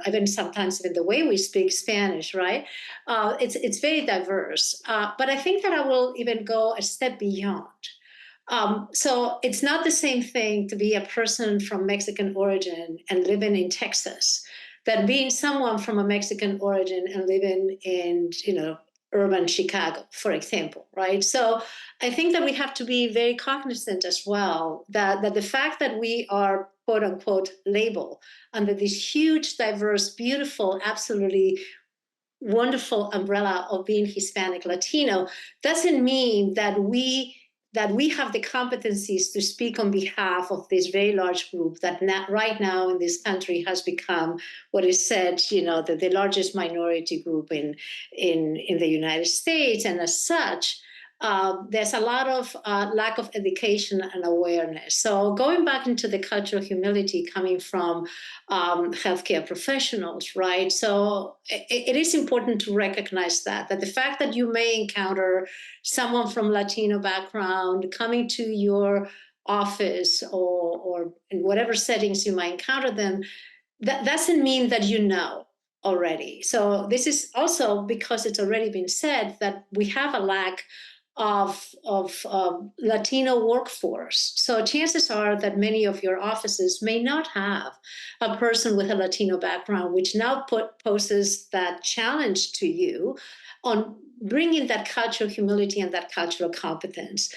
even sometimes even the way we speak Spanish, right? It's very diverse. But I think that I will even go a step beyond. So it's not the same thing to be a person from Mexican origin and living in Texas than being someone from a Mexican origin and living in, urban Chicago, for example, right? So I think that we have to be very cognizant as well that the fact that we are quote unquote labeled under this huge, diverse, beautiful, absolutely wonderful umbrella of being Hispanic Latino doesn't mean that we have the competencies to speak on behalf of this very large group that right now in this country has become what is said, the largest minority group in the United States, and as such, there's a lot of lack of education and awareness. So going back into the culture of humility coming from healthcare professionals, right? So it is important to recognize that the fact that you may encounter someone from Latino background coming to your office or in whatever settings you might encounter them, that doesn't mean that you know already. So this is also because it's already been said that we have a lack of Latino workforce. So chances are that many of your offices may not have a person with a Latino background, which now poses that challenge to you on bringing that cultural humility and that cultural competence.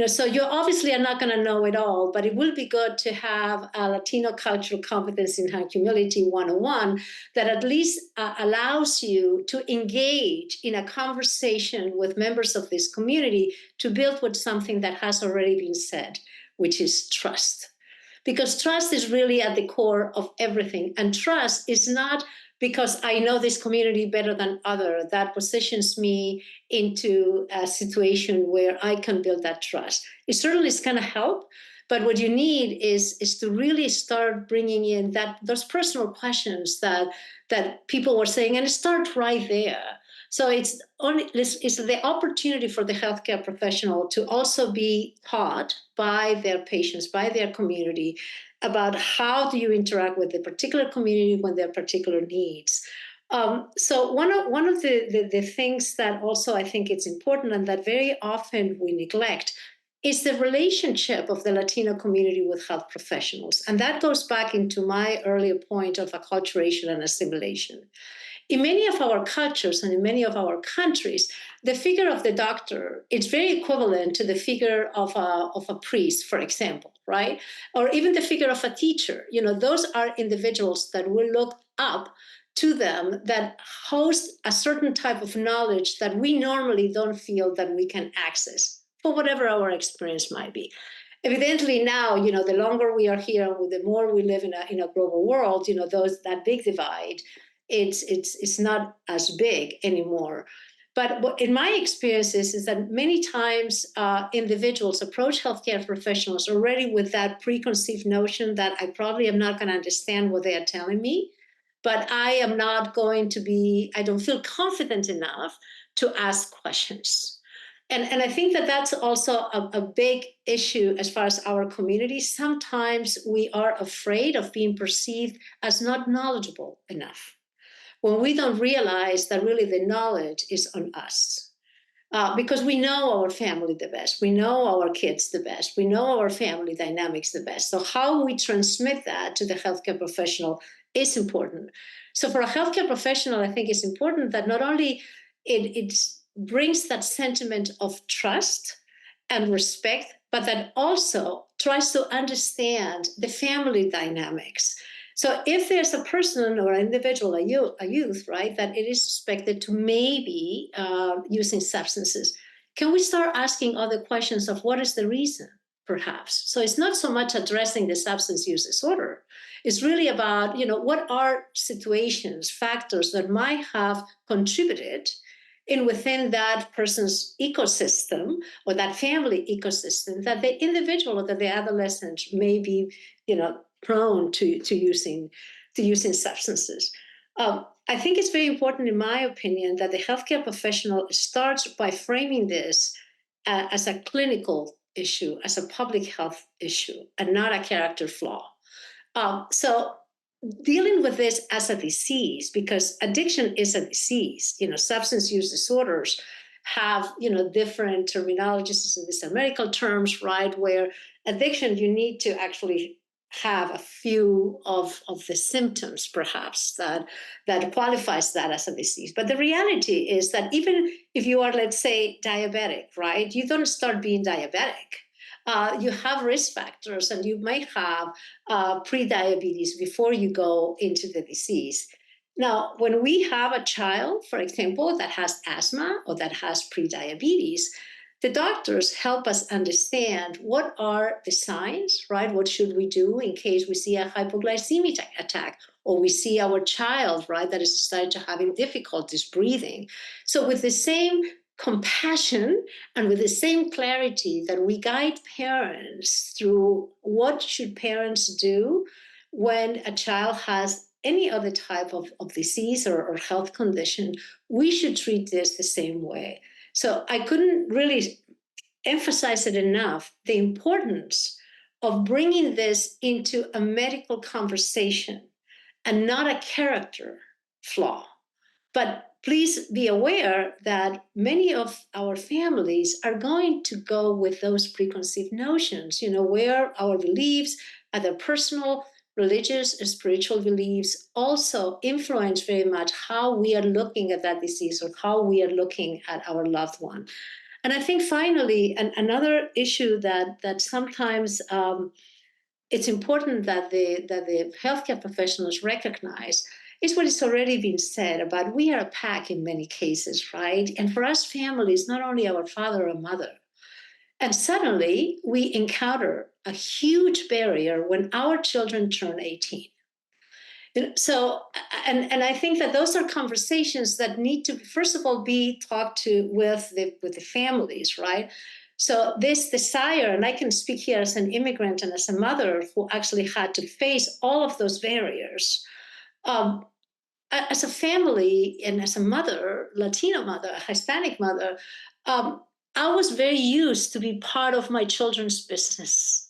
So you obviously are not going to know it all, but it will be good to have a Latino cultural competence in humility 101 that at least allows you to engage in a conversation with members of this community to build with something that has already been said, which is trust. Because trust is really at the core of everything. And trust is not because I know this community better than other, that positions me into a situation where I can build that trust. It certainly is going to help, but what you need is to really start bringing in those personal questions that people were saying, and start right there. So it's the opportunity for the healthcare professional to also be taught by their patients, by their community, about how do you interact with the particular community when there are particular needs. So one of the things that also I think it's important and that very often we neglect is the relationship of the Latino community with health professionals. And that goes back into my earlier point of acculturation and assimilation. In many of our cultures and in many of our countries, the figure of the doctor is very equivalent to the figure of a priest, for example, right? Or even the figure of a teacher. Those are individuals that we look up to them that host a certain type of knowledge that we normally don't feel that we can access for whatever our experience might be. Evidently now, the longer we are here, the more we live in a global world, that big divide, it's not as big anymore. But in my experiences is that many times individuals approach healthcare professionals already with that preconceived notion that I probably am not going to understand what they are telling me, but I don't feel confident enough to ask questions. And I think that that's also a big issue as far as our community. Sometimes we are afraid of being perceived as not knowledgeable enough, when we don't realize that really the knowledge is on us. Because we know our family the best, we know our kids the best, we know our family dynamics the best. So how we transmit that to the healthcare professional is important. So for a healthcare professional, I think it's important that not only it brings that sentiment of trust and respect, but that also tries to understand the family dynamics. So if there's a person or an individual, a youth, right, that it is suspected to maybe using substances, can we start asking other questions of what is the reason, perhaps? So it's not so much addressing the substance use disorder. It's really about, what are situations, factors that might have contributed within that person's ecosystem or that family ecosystem that the individual or that the adolescent may be, prone to using substances. I think it's very important, in my opinion, that the healthcare professional starts by framing this as a clinical issue, as a public health issue, and not a character flaw. So dealing with this as a disease, because addiction is a disease, substance use disorders have, different terminologies in these medical terms, right? Where addiction, you need to actually have a few of the symptoms, perhaps, that qualifies that as a disease. But the reality is that even if you are, let's say, diabetic, right? You don't start being diabetic. You have risk factors, and you might have pre-diabetes before you go into the disease. Now, when we have a child, for example, that has asthma or that has pre-diabetes, the doctors help us understand what are the signs, right? What should we do in case we see a hypoglycemic attack, or we see our child, right, that is starting to having difficulties breathing. So with the same compassion and with the same clarity that we guide parents through what should parents do when a child has any other type of disease or health condition, we should treat this the same way. So I couldn't really emphasize it enough, the importance of bringing this into a medical conversation and not a character flaw. But please be aware that many of our families are going to go with those preconceived notions, where our beliefs, other personal, religious, spiritual beliefs also influence very much how we are looking at that disease or how we are looking at our loved one. And I think finally, another issue that sometimes it's important that the healthcare professionals recognize is what has already been said about we are a pack in many cases, right? And for us families, not only our father or mother. And suddenly we encounter a huge barrier when our children turn 18. So, and I think that those are conversations that need to, first of all, be talked to with the families, right? So this desire, and I can speak here as an immigrant and as a mother who actually had to face all of those barriers. As a family and as a mother, Latino mother, Hispanic mother, I was very used to be part of my children's business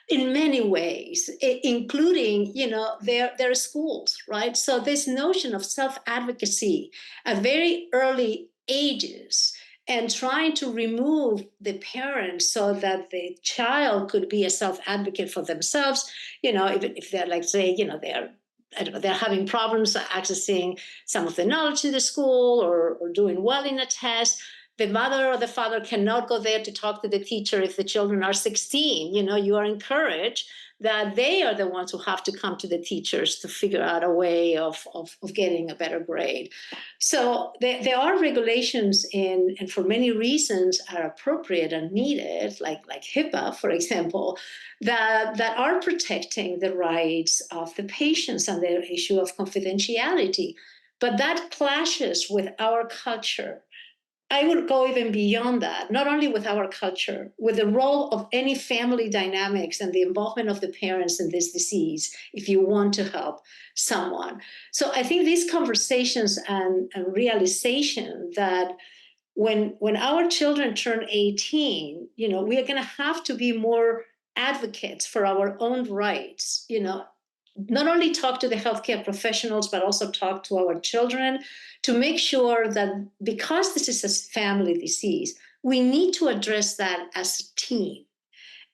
in many ways, including, their schools, right? So this notion of self-advocacy at very early ages and trying to remove the parents so that the child could be a self-advocate for themselves, even if they're like, say, they're having problems accessing some of the knowledge in the school or doing well in a test. The mother or the father cannot go there to talk to the teacher if the children are 16. You are encouraged that they are the ones who have to come to the teachers to figure out a way of getting a better grade. So there are regulations and for many reasons are appropriate and needed, like HIPAA, for example, that are protecting the rights of the patients and the issue of confidentiality. But that clashes with our culture. I would go even beyond that, not only with our culture, with the role of any family dynamics and the involvement of the parents in this disease, if you want to help someone. So I think these conversations and realization that when our children turn 18, we are going to have to be more advocates for our own rights, not only talk to the healthcare professionals, but also talk to our children to make sure that because this is a family disease, we need to address that as a team.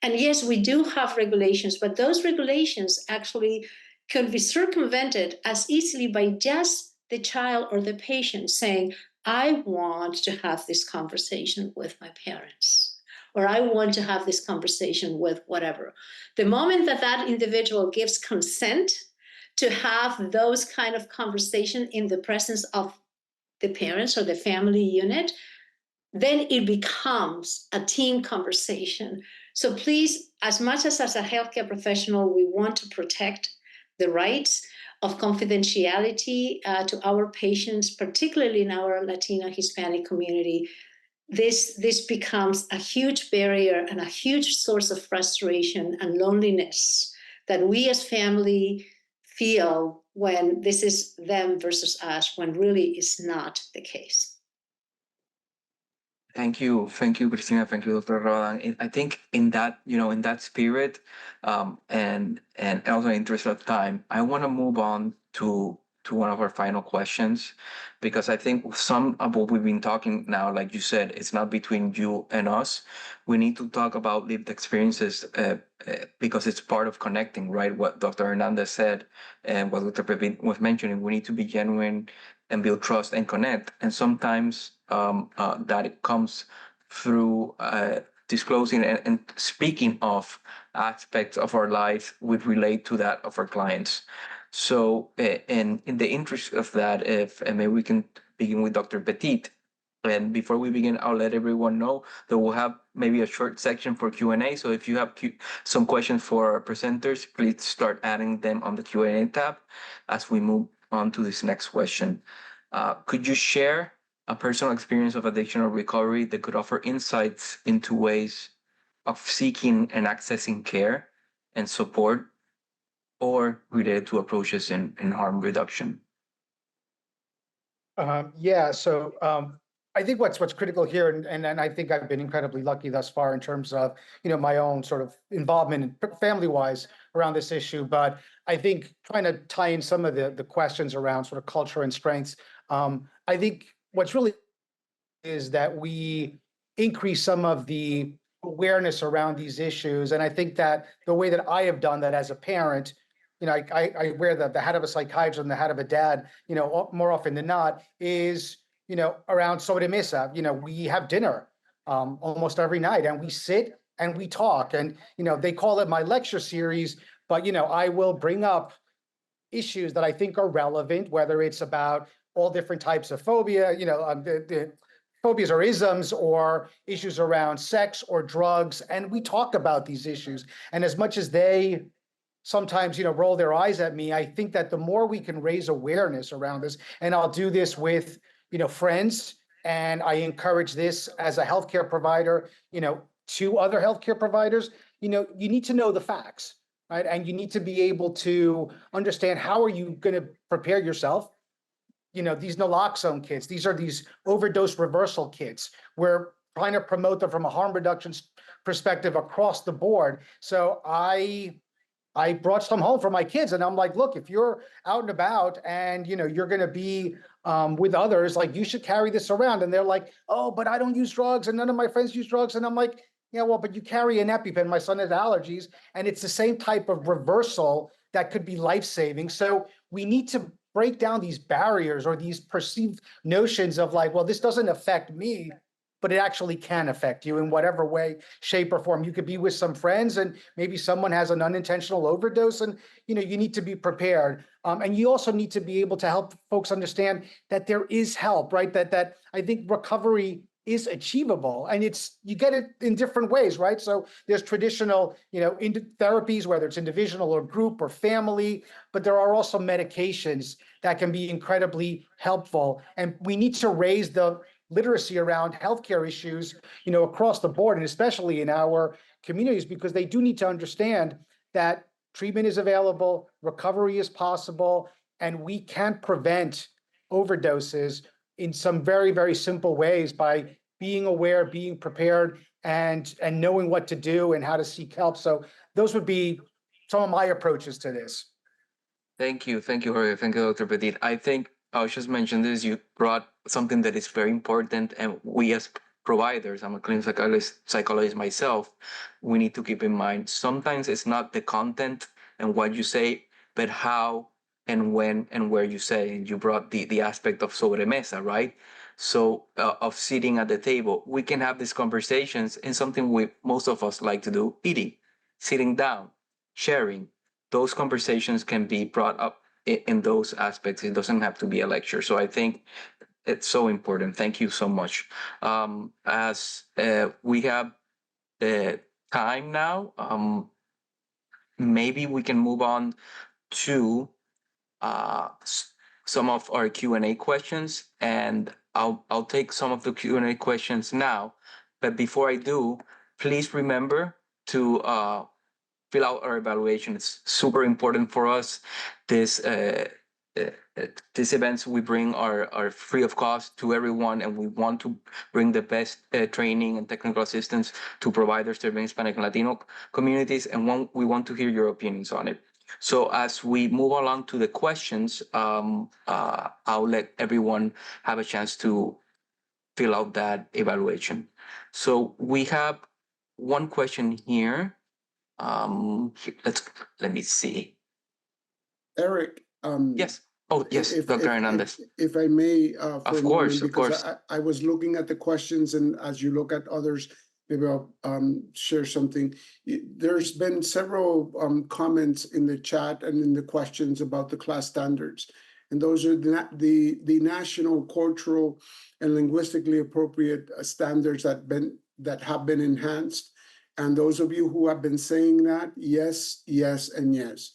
And yes, we do have regulations, but those regulations actually can be circumvented as easily by just the child or the patient saying, I want to have this conversation with my parents, or I want to have this conversation with whatever. The moment that individual gives consent to have those kind of conversation in the presence of the parents or the family unit, then it becomes a team conversation. So please, as much as a healthcare professional, we want to protect the rights of confidentiality to our patients, particularly in our Latino Hispanic community. This becomes a huge barrier and a huge source of frustration and loneliness that we as family feel when this is them versus us, when really it's not the case. Thank you, Christina. Thank you, Dr. Rodan. I think in that spirit, and also in interest of time, I want to move on to to one of our final questions, because I think some of what we've been talking now, like you said, it's not between you and us. We need to talk about lived experiences because it's part of connecting, right? What Dr. Hernandez said and what Dr. Pepin was mentioning, we need to be genuine and build trust and connect. And sometimes that it comes through disclosing and speaking of aspects of our life would relate to that of our clients. So, in the interest of that, if and maybe we can begin with Dr. Petit. And before we begin, I'll let everyone know that we'll have maybe a short section for Q&A. So if you have some questions for our presenters, please start adding them on the Q&A tab as we move on to this next question. Could you share a personal experience of addiction or recovery that could offer insights into ways of seeking and accessing care and support, or related to approaches in harm reduction? Yeah, so I think what's critical here, and I think I've been incredibly lucky thus far in terms of, you know, my own sort of involvement family-wise around this issue. But I think trying to tie in some of the questions around sort of culture and strengths, I think what's really is that we increase some of the awareness around these issues. And I think that the way that I have done that as a parent, you know, I wear the hat of a psychiatrist and the hat of a dad, you know, more often than not, is, you know, around sobremesa. You know, we have dinner almost every night, and we sit and we talk. And, you know, they call it my lecture series, but, you know, I will bring up issues that I think are relevant, whether it's about all different types of phobia, you know, the phobias or isms, or issues around sex or drugs. And we talk about these issues. And as much as they sometimes, you know, roll their eyes at me, I think that the more we can raise awareness around this, and I'll do this with, you know, friends, and I encourage this as a healthcare provider, you know, to other healthcare providers, you know, you need to know the facts, right? And you need to be able to understand, how are you going to prepare yourself? You know, these naloxone kits, these are these overdose reversal kits. We're trying to promote them from a harm reduction perspective across the board. So I brought some home for my kids, and I'm like, look, if you're out and about and, you know, you're going to be with others, like, you should carry this around. And they're like, oh, but I don't use drugs and none of my friends use drugs. And I'm like, yeah, well, but you carry an EpiPen. My son has allergies, and it's the same type of reversal that could be life-saving. So we need to break down these barriers or these perceived notions of like, well, this doesn't affect me, but it actually can affect you in whatever way, shape, or form. You could be with some friends, and maybe someone has an unintentional overdose, and, you know, you need to be prepared. And you also need to be able to help folks understand that there is help, right? That I think recovery is achievable, and you get it in different ways, right? So there's traditional, you know, therapies, whether it's individual or group or family, but there are also medications that can be incredibly helpful. And we need to raise the literacy around healthcare issues, you know, across the board, and especially in our communities, because they do need to understand that treatment is available, recovery is possible, and we can prevent overdoses in some very, very simple ways by being aware, being prepared, and knowing what to do and how to seek help. So those would be some of my approaches to this. Thank you, Jorge. Thank you, Dr. Petit. I think I'll just mention this. You brought something that is very important, and we as providers, I'm a clinical psychologist myself, we need to keep in mind, sometimes it's not the content and what you say, but how and when and where you say. And you brought the aspect of sobremesa, right? So of sitting at the table, we can have these conversations in something most of us like to do, eating, sitting down, sharing. Those conversations can be brought up in those aspects. It doesn't have to be a lecture. So I think it's so important. Thank you so much. As we have time now, maybe we can move on to some of our Q&A questions, and I'll take some of the Q&A questions now. But before I do, please remember to fill out our evaluation. It's super important for us. These events we bring are free of cost to everyone, and we want to bring the best training and technical assistance to providers serving Hispanic and Latino communities, and we want to hear your opinions on it. So as we move along to the questions, I'll let everyone have a chance to fill out that evaluation. So we have one question here. Let me see. Eric, Yes. Oh, yes, Dr. Hernandez. if I may, for Of a course, moment, of because course. I was looking at the questions, and as you look at others, maybe I'll share something. There's been several comments in the chat and in the questions about the class standards, and those are the national, cultural, and linguistically appropriate standards that have been enhanced. And those of you who have been saying that, yes, yes, and yes.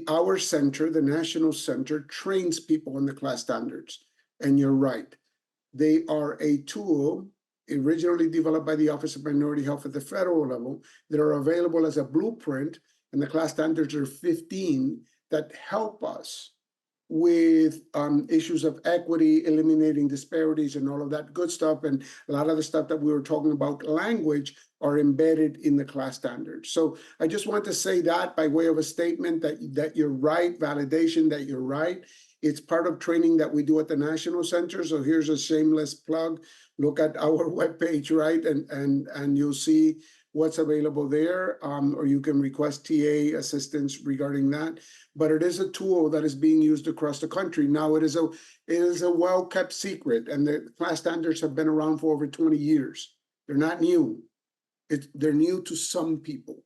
Our center, the National Center, trains people in the class standards. And you're right. They are a tool originally developed by the Office of Minority Health at the federal level that are available as a blueprint. And the class standards are 15 that help us with issues of equity, eliminating disparities, and all of that good stuff. And a lot of the stuff that we were talking about, language, are embedded in the class standards. So I just want to say that by way of a statement that you're right, validation that you're right. It's part of training that we do at the National Center. So here's a shameless plug. Look at our webpage, right? And you'll see what's available there, or you can request TA assistance regarding that. But it is a tool that is being used across the country. Now it is a well-kept secret, and the class standards have been around for over 20 years. They're not new. They're new to some people.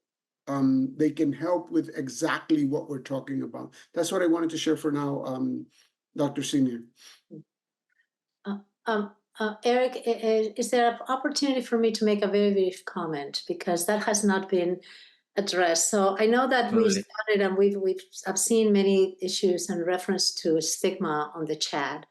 They can help with exactly what we're talking about. That's what I wanted to share for now, Dr. Senior. Eric, is there an opportunity for me to make a very brief comment, because that has not been addressed? So I know that we started, and I've seen many issues in reference to stigma on the chat.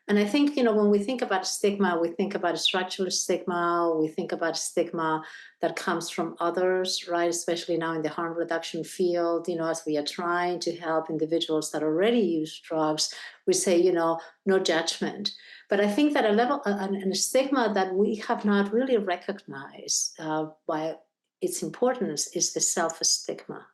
And I think, when we think about stigma, we think about structural stigma, we think about stigma that comes from others, right? Especially now in the harm reduction field, as we are trying to help individuals that already use drugs, we say, no judgment. But I think that a level and a stigma that we have not really recognized by its importance is the self-stigma.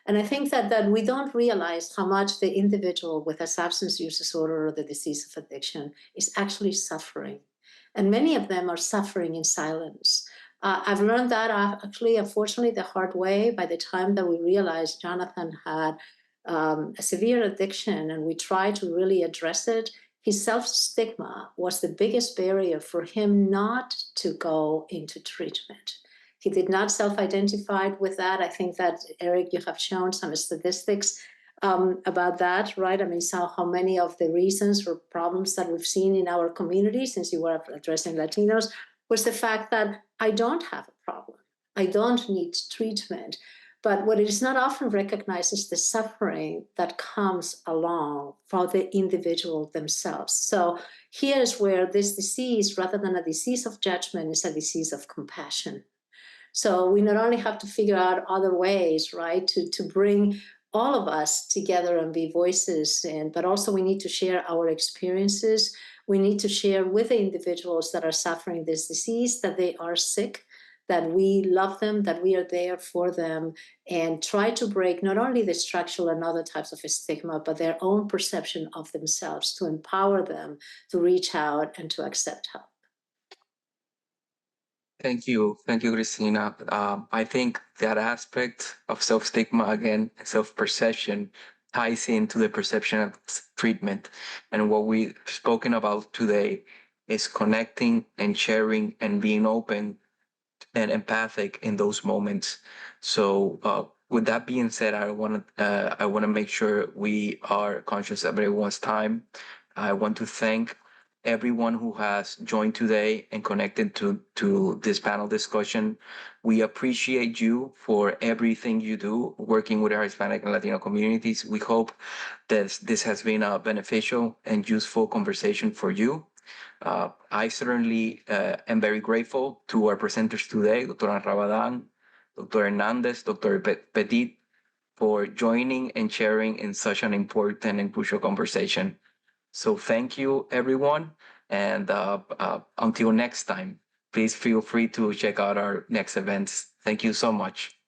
And I think that we don't realize how much the individual with a substance use disorder or the disease of addiction is actually suffering. And many of them are suffering in silence. I've learned that actually, unfortunately, the hard way by the time that we realized Jonathan had a severe addiction and we tried to really address it. His self-stigma was the biggest barrier for him not to go into treatment. He did not self-identify with that. I think that, Eric, you have shown some statistics about that, right? I mean, how many of the reasons or problems that we've seen in our community, since you were addressing Latinos, was the fact that I don't have a problem. I don't need treatment. But what is not often recognized is the suffering that comes along for the individual themselves. So here's where this disease, rather than a disease of judgment, is a disease of compassion. So we not only have to figure out other ways, right, to bring all of us together and be voices, but also we need to share our experiences. We need to share with the individuals that are suffering this disease that they are sick, that we love them, that we are there for them, and try to break not only the structural and other types of stigma, but their own perception of themselves, to empower them to reach out and to accept help. Thank you, Christina. I think that aspect of self-stigma, again, self-perception, ties into the perception of treatment. And what we've spoken about today is connecting and sharing and being open and empathic in those moments. So with that being said, I want to make sure we are conscious of everyone's time. I want to thank everyone who has joined today and connected to this panel discussion. We appreciate you for everything you do working with our Hispanic and Latino communities. We hope that this has been a beneficial and useful conversation for you. I certainly am very grateful to our presenters today, Dr. Rabadan, Dr. Hernandez, Dr. Petit, for joining and sharing in such an important and crucial conversation. So thank you, everyone. And until next time, please feel free to check out our next events. Thank you so much.